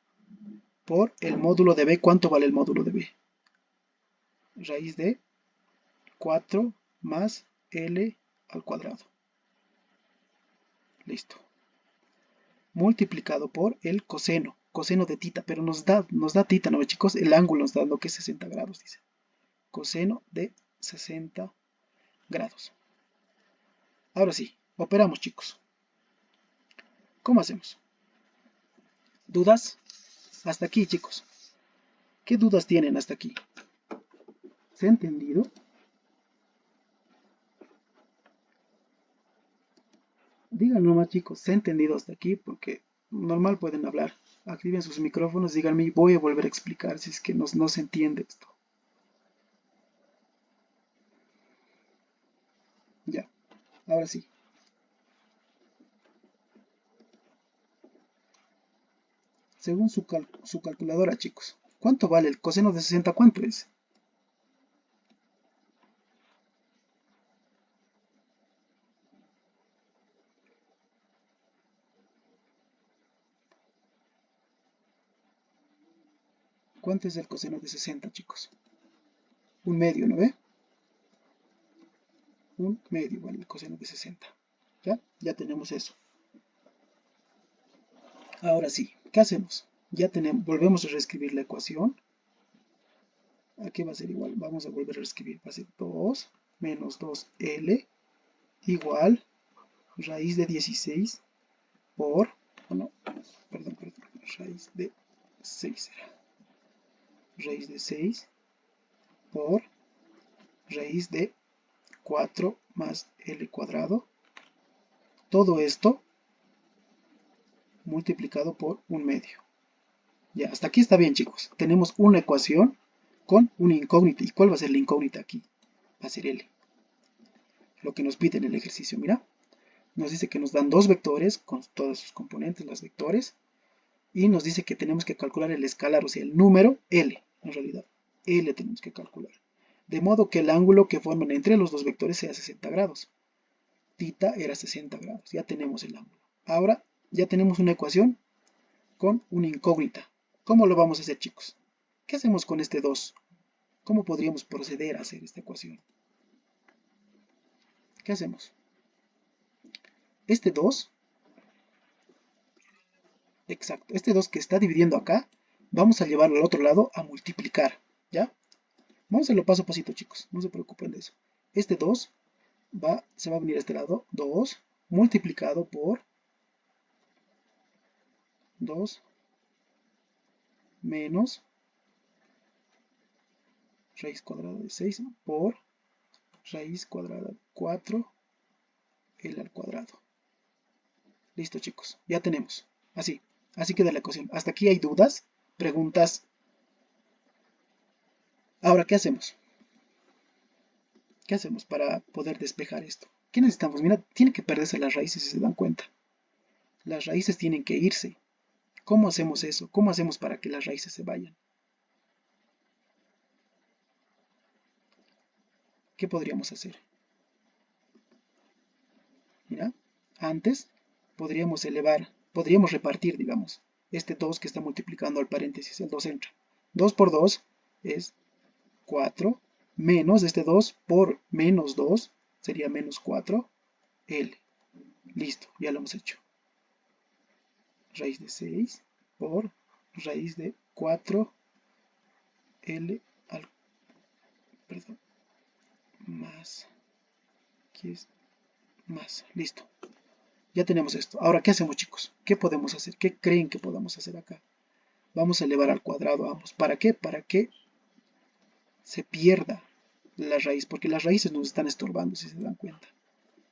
por el módulo de B. ¿Cuánto vale el módulo de B? Raíz de 4 más L al cuadrado. Listo. Multiplicado por el coseno de tita, pero nos da tita, ¿no, chicos? El ángulo nos da lo que es 60 grados, dice. Coseno de 60 grados. Ahora sí, operamos, chicos. ¿Cómo hacemos? ¿Dudas? Hasta aquí, chicos. ¿Qué dudas tienen hasta aquí? ¿Se ha entendido? Díganlo más, chicos, ¿se ha entendido hasta aquí? Porque normal pueden hablar. Activen sus micrófonos, díganme, voy a volver a explicar si es que no se entiende esto. Ya, ahora sí. Según su calculadora, chicos, ¿cuánto vale el coseno de 60? ¿Cuánto es? ¿Cuánto es el coseno de 60, chicos? Un medio, ¿no ve? Un medio vale el coseno de 60. ¿Ya? Ya tenemos eso. Ahora sí, ¿qué hacemos? Ya tenemos, volvemos a reescribir la ecuación. Aquí va a ser igual, vamos a volver a reescribir. Va a ser 2 menos 2L igual raíz de 16 por, bueno, perdón, raíz de 6 era. Raíz de 6 por raíz de 4 más L cuadrado. Todo esto multiplicado por un medio. Ya, hasta aquí está bien, chicos. Tenemos una ecuación con una incógnita. ¿Y cuál va a ser la incógnita aquí? Va a ser L. Lo que nos pide en el ejercicio, mira. Nos dice que nos dan dos vectores con todos sus componentes, los vectores. Y nos dice que tenemos que calcular el escalar, o sea, el número L, en realidad. L tenemos que calcular. De modo que el ángulo que forman entre los dos vectores sea 60 grados. Tita era 60 grados. Ya tenemos el ángulo. Ahora ya tenemos una ecuación con una incógnita. ¿Cómo lo vamos a hacer, chicos? ¿Qué hacemos con este 2? ¿Cómo podríamos proceder a hacer esta ecuación? ¿Qué hacemos? Este 2, exacto, este 2 que está dividiendo acá, vamos a llevarlo al otro lado a multiplicar, ¿ya? Vamos a hacerlo paso a pasito, chicos, no se preocupen de eso. Este 2 se va a venir a este lado, 2 multiplicado por 2 menos raíz cuadrada de 6 por raíz cuadrada de 4 L al cuadrado. Listo, chicos, ya tenemos. Así queda la ecuación. ¿Hasta aquí hay dudas? ¿Preguntas? Ahora, ¿qué hacemos? ¿Qué hacemos para poder despejar esto? ¿Qué necesitamos? Mira, tienen que perderse las raíces si se dan cuenta. Las raíces tienen que irse. ¿Cómo hacemos eso? ¿Cómo hacemos para que las raíces se vayan? ¿Qué podríamos hacer? Mira, antes podríamos repartir, digamos, este 2 que está multiplicando al paréntesis, el 2 entra. 2 por 2 es 4, menos este 2 por menos 2 sería menos 4L. Listo, ya lo hemos hecho. Raíz de 6 por raíz de 4L al, perdón, más, aquí es más, listo. Ya tenemos esto. Ahora, ¿qué hacemos, chicos? ¿Qué podemos hacer? ¿Qué creen que podamos hacer acá? Vamos a elevar al cuadrado a ambos. ¿Para qué? Para que se pierda la raíz, porque las raíces nos están estorbando, si se dan cuenta.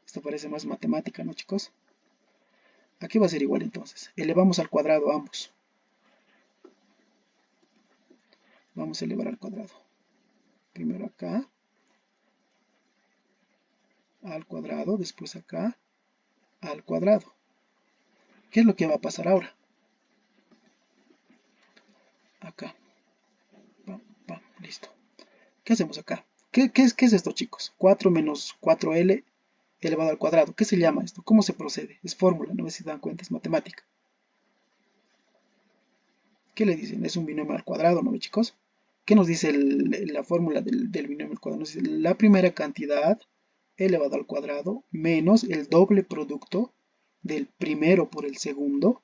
Esto parece más matemática, ¿no, chicos? Aquí va a ser igual entonces. Elevamos al cuadrado a ambos. Vamos a elevar al cuadrado. Primero acá, al cuadrado, después acá, al cuadrado. ¿Qué es lo que va a pasar ahora? Acá. Pam, pam, listo. ¿Qué hacemos acá? ¿Qué es esto, chicos? 4 menos 4L elevado al cuadrado. ¿Qué se llama esto? ¿Cómo se procede? Es fórmula, no sé si dan cuenta, es matemática. ¿Qué le dicen? Es un binomio al cuadrado, ¿no ve, chicos? ¿Qué nos dice la fórmula del binomio al cuadrado? Nos dice la primera cantidad elevado al cuadrado menos el doble producto del primero por el segundo,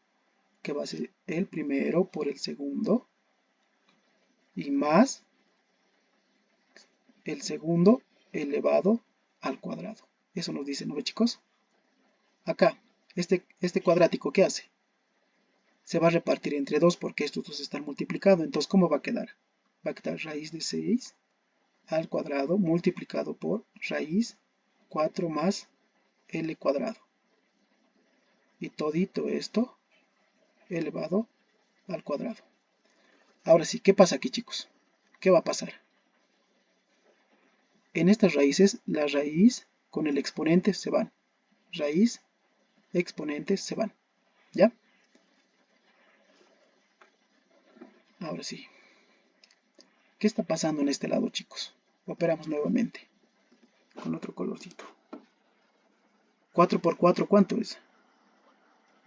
que va a ser el primero por el segundo, y más el segundo elevado al cuadrado. Eso nos dice, ¿no ve, chicos? Acá, este cuadrático, ¿qué hace? Se va a repartir entre 2 porque estos dos están multiplicados. Entonces, ¿cómo va a quedar? Va a quedar raíz de 6 al cuadrado multiplicado por raíz 4 más L cuadrado. Y todito esto elevado al cuadrado. Ahora sí, ¿qué pasa aquí, chicos? ¿Qué va a pasar? En estas raíces, la raíz con el exponente se van. Raíz, exponentes se van. ¿Ya? Ahora sí. ¿Qué está pasando en este lado, chicos? Operamos nuevamente con otro colorcito. 4 por 4, ¿cuánto es?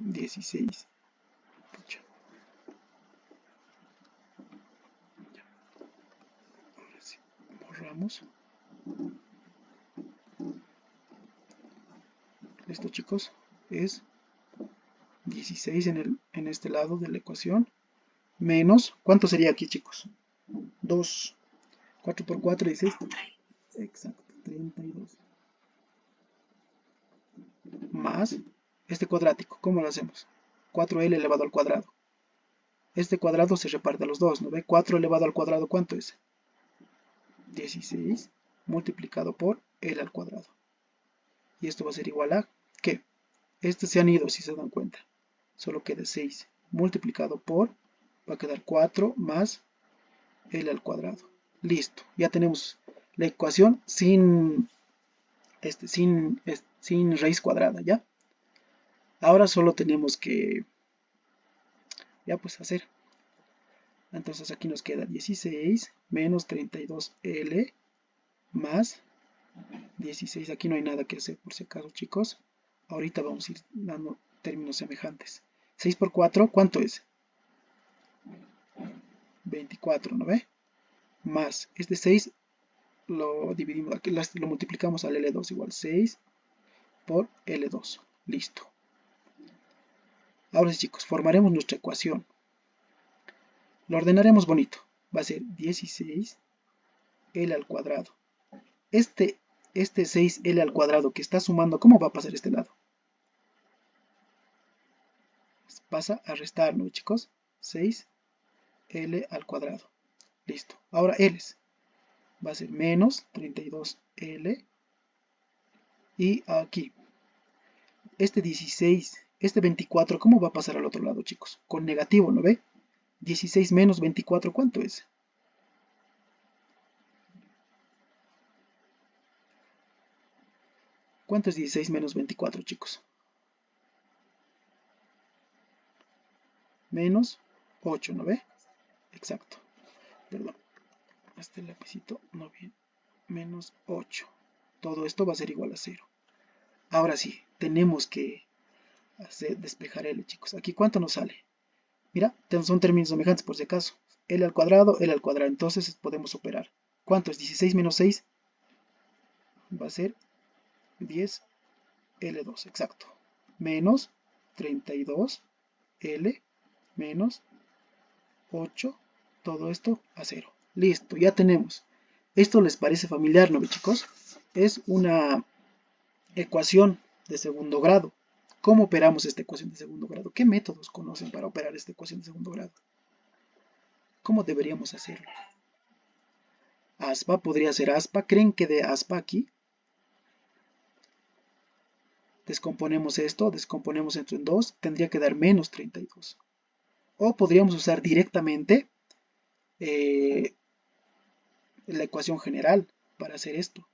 16. Pucha. Ahora sí, borramos. Esto, chicos, es 16 en este lado de la ecuación. Menos, ¿cuánto sería aquí, chicos? 2. 4 por 4, 16. Exacto, 32. Más este cuadrático, ¿cómo lo hacemos? 4L elevado al cuadrado. Este cuadrado se reparte a los dos, ¿no ve? 4 elevado al cuadrado, ¿cuánto es? 16 multiplicado por L al cuadrado. Y esto va a ser igual a, ¿qué? Estos se han ido, si se dan cuenta. Solo queda 6 multiplicado por, va a quedar 4 más L al cuadrado. Listo, ya tenemos la ecuación sin raíz cuadrada, ¿ya? Ahora solo tenemos que, ya pues hacer. Entonces aquí nos queda 16 menos 32L más 16. Aquí no hay nada que hacer por si acaso, chicos. Ahorita vamos a ir dando términos semejantes. 6 por 4, ¿cuánto es? 24, ¿no ve? Más este 6 lo dividimos, aquí lo multiplicamos al L2 igual 6 por L2. Listo. Ahora sí, chicos, formaremos nuestra ecuación. Lo ordenaremos bonito. Va a ser 16 L al cuadrado. Este 6L al cuadrado que está sumando, ¿cómo va a pasar este lado? pasa a restar, ¿no, chicos? 6L al cuadrado. Listo. Ahora L va a ser menos 32L. Y aquí, este 16, este 24, ¿cómo va a pasar al otro lado, chicos? Con negativo, ¿no ve? 16 menos 24, ¿cuánto es? ¿Cuánto es 16 menos 24, chicos? Menos 8, ¿no ve? Exacto. Perdón. Este lapicito no viene. Menos 8. Todo esto va a ser igual a 0. Ahora sí, tenemos que despejar L, chicos. Aquí, ¿cuánto nos sale? Mira, son términos semejantes por si acaso. L al cuadrado, L al cuadrado. Entonces podemos operar. ¿Cuánto es? 16 menos 6 va a ser 10 L2, exacto. Menos 32L menos 8. Todo esto a 0. Listo, ya tenemos. ¿Esto les parece familiar, no, chicos? Es una ecuación de segundo grado. ¿Cómo operamos esta ecuación de segundo grado? ¿Qué métodos conocen para operar esta ecuación de segundo grado? ¿Cómo deberíamos hacerlo? Aspa, podría ser aspa. ¿Creen que de aspa aquí? Descomponemos esto, descomponemos esto en 2, tendría que dar menos 32. O podríamos usar directamente la ecuación general para hacer esto.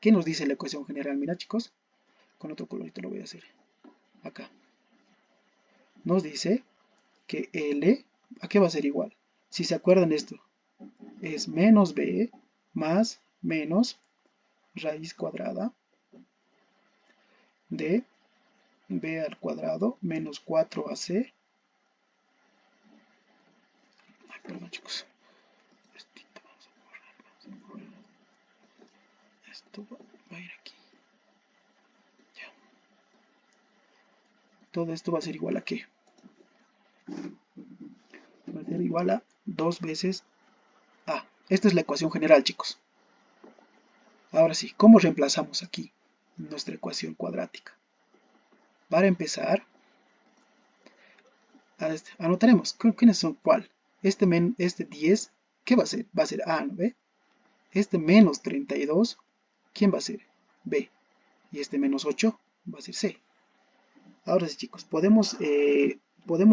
¿Qué nos dice la ecuación general? Mira, chicos, con otro colorito lo voy a hacer. Acá. Nos dice que L, ¿a qué va a ser igual? Si se acuerdan de esto, es menos B más menos raíz cuadrada de B al cuadrado menos 4AC. Ay, perdón, chicos. Esto va a ir aquí. Ya. Todo esto va a ser igual a ¿qué? Va a ser igual a 2 veces A. Esta es la ecuación general, chicos. Ahora sí, ¿cómo reemplazamos aquí nuestra ecuación cuadrática? Para empezar, anotaremos. ¿Quiénes son cuál? Este 10, ¿qué va a ser? Va a ser A, ¿no ve? Este menos 32, ¿quién va a ser? B. Y este menos 8 va a ser C. Ahora sí, chicos, podemos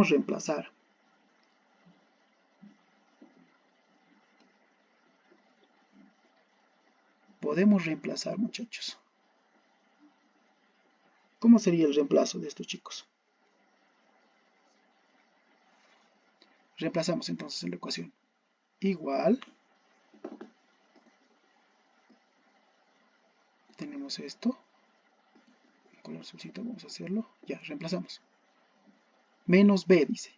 reemplazar. Podemos reemplazar, muchachos. ¿Cómo sería el reemplazo de estos chicos? Reemplazamos entonces en la ecuación. Igual. Tenemos esto. Con el azulcito vamos a hacerlo. Ya, reemplazamos. Menos B, dice.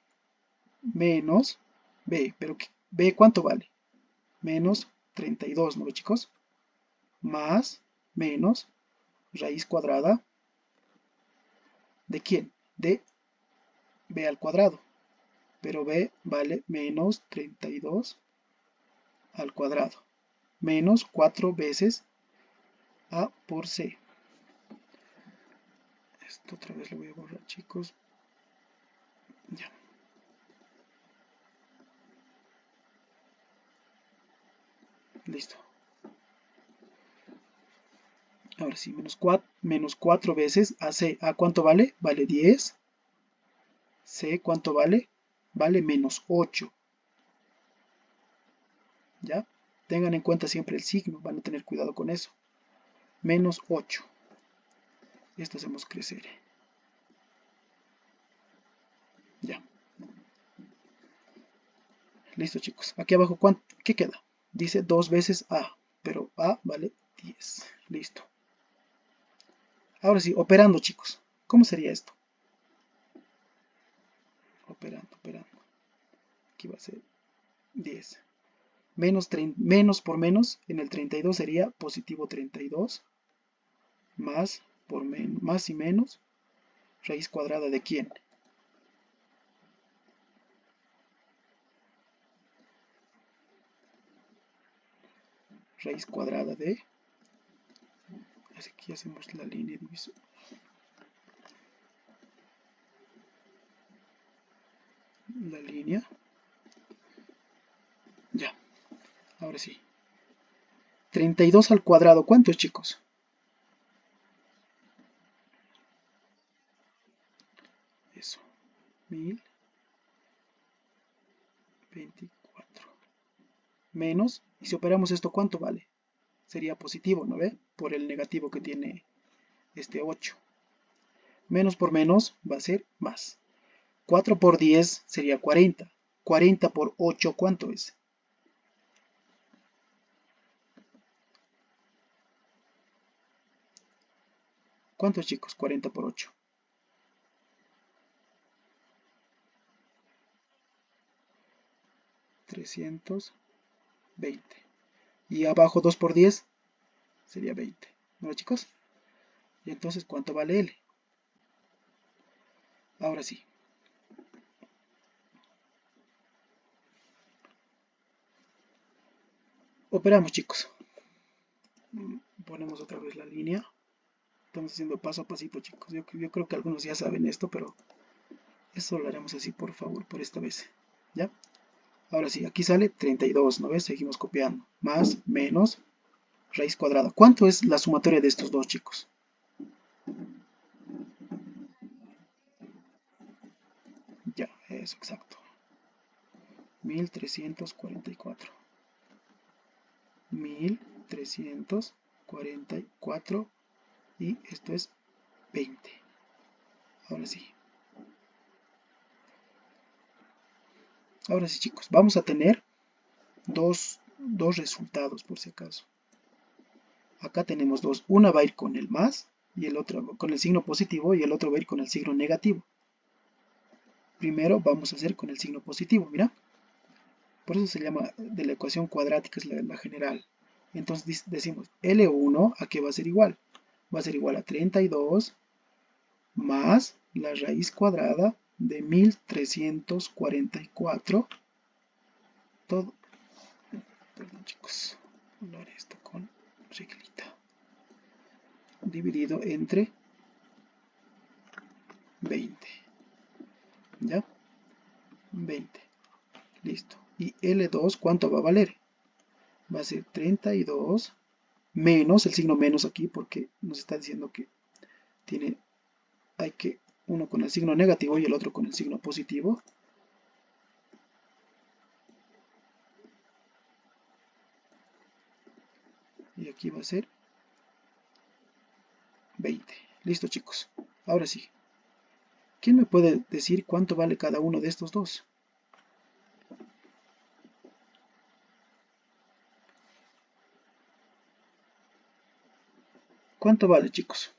Menos B. ¿Pero B cuánto vale? Menos 32, ¿no, chicos? Más, menos, raíz cuadrada. ¿De quién? De B al cuadrado. Pero B vale menos 32 al cuadrado. Menos 4 veces A por C. Esto otra vez lo voy a borrar, chicos. Ya. Listo. Ahora sí, menos 4 veces AC. ¿A cuánto vale? Vale 10. C, ¿cuánto vale? Vale menos 8. ¿Ya? Tengan en cuenta siempre el signo. Van a tener cuidado con eso. Menos 8. Esto hacemos crecer. Ya. Listo, chicos. Aquí abajo, ¿qué queda? Dice 2 veces A. Pero A vale 10. Listo. Ahora sí, operando, chicos. ¿Cómo sería esto? Operando. Aquí va a ser 10. Menos por menos, en el 32 sería positivo 32. Más y menos. Raíz cuadrada de quién? Raíz cuadrada de... Aquí hacemos la línea divisora. la línea. Ya, ahora sí. 32 al cuadrado, ¿cuánto es, chicos? Eso, 1024. Menos, y si operamos esto, ¿cuánto vale? Sería positivo, ¿no ve? Por el negativo que tiene este 8. Menos por menos va a ser más. 4 por 10 sería 40. 40 por 8, ¿cuánto es? ¿Cuánto es, chicos? 40 por 8. 320. Y abajo 2 por 10 sería 20. ¿No, chicos? Y entonces, ¿cuánto vale L? Ahora sí. Operamos, chicos. Ponemos otra vez la línea. Estamos haciendo paso a pasito, chicos. Yo creo que algunos ya saben esto, pero eso lo haremos así, por favor, por esta vez. ¿Ya? Ahora sí, aquí sale 32, ¿no ves? Seguimos copiando. Más, menos, raíz cuadrada. ¿Cuánto es la sumatoria de estos dos, chicos? Ya, eso, exacto. 1344. 1344 y esto es 20. Ahora sí. Ahora sí, chicos, vamos a tener dos resultados por si acaso. Acá tenemos dos. Una va a ir con el más y el otro con el signo positivo y el otro va a ir con el signo negativo. Primero vamos a hacer con el signo positivo, mira. Por eso se llama de la ecuación cuadrática, es la general. Entonces decimos L1 a qué va a ser igual. Va a ser igual a 32 más la raíz cuadrada de 1344. Todo, perdón chicos, hablar esto con reglita. Dividido entre 20. ¿Ya? 20. Listo. Y L2, ¿cuánto va a valer? Va a ser 32 menos, el signo menos aquí porque nos está diciendo que hay que uno con el signo negativo y el otro con el signo positivo. Y aquí va a ser 20. Listo, chicos. Ahora sí. ¿Quién me puede decir cuánto vale cada uno de estos dos? ¿Cuánto vale, chicos?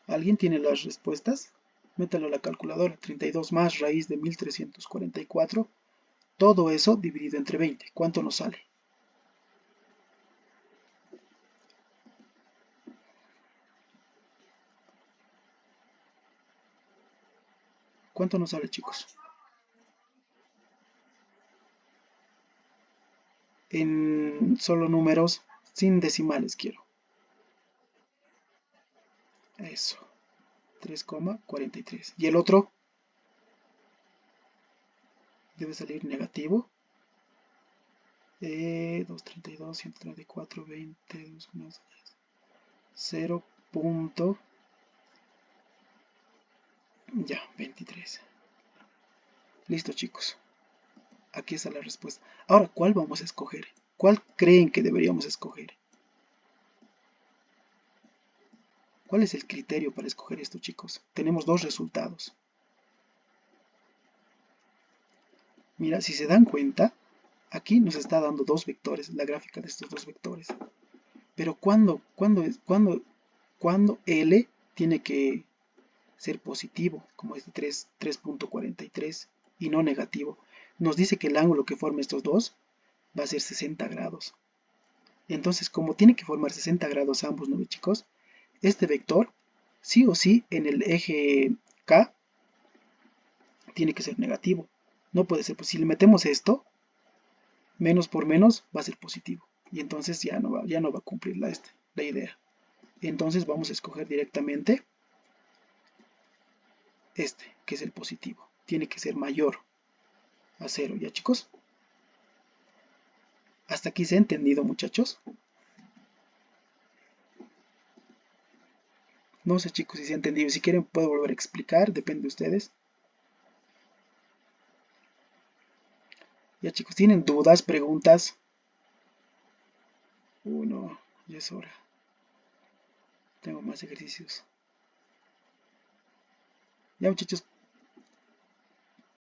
¿Alguien tiene las respuestas? Mételo a la calculadora. 32 más raíz de 1344. Todo eso dividido entre 20. ¿Cuánto nos sale? ¿Cuánto nos sale, chicos? En solo números sin decimales quiero. Eso. 3,43. ¿Y el otro? Debe salir negativo. 232, 134, 20, 2 más 0. Ya, 23. Listo, chicos. Aquí está la respuesta. Ahora, ¿cuál vamos a escoger? ¿Cuál creen que deberíamos escoger? ¿Cuál es el criterio para escoger esto, chicos? Tenemos dos resultados. Mira, si se dan cuenta, aquí nos está dando dos vectores, la gráfica de estos dos vectores. Pero ¿cuándo L tiene que ser positivo, como es de 3.43, y no negativo? Nos dice que el ángulo que forma estos dos va a ser 60 grados. Entonces, como tiene que formar 60 grados ambos, ¿no, chicos? Este vector, sí o sí, en el eje K, tiene que ser negativo. No puede ser, pues si le metemos esto, menos por menos va a ser positivo. Y entonces ya no va a cumplir la idea. Entonces vamos a escoger directamente este, que es el positivo. Tiene que ser mayor a 0, ¿ya chicos? ¿Hasta aquí se ha entendido, muchachos? No sé, chicos, si se ha entendido. Si quieren puedo volver a explicar, depende de ustedes. Ya chicos, ¿tienen dudas, preguntas? No, ya es hora. Tengo más ejercicios. Ya muchachos,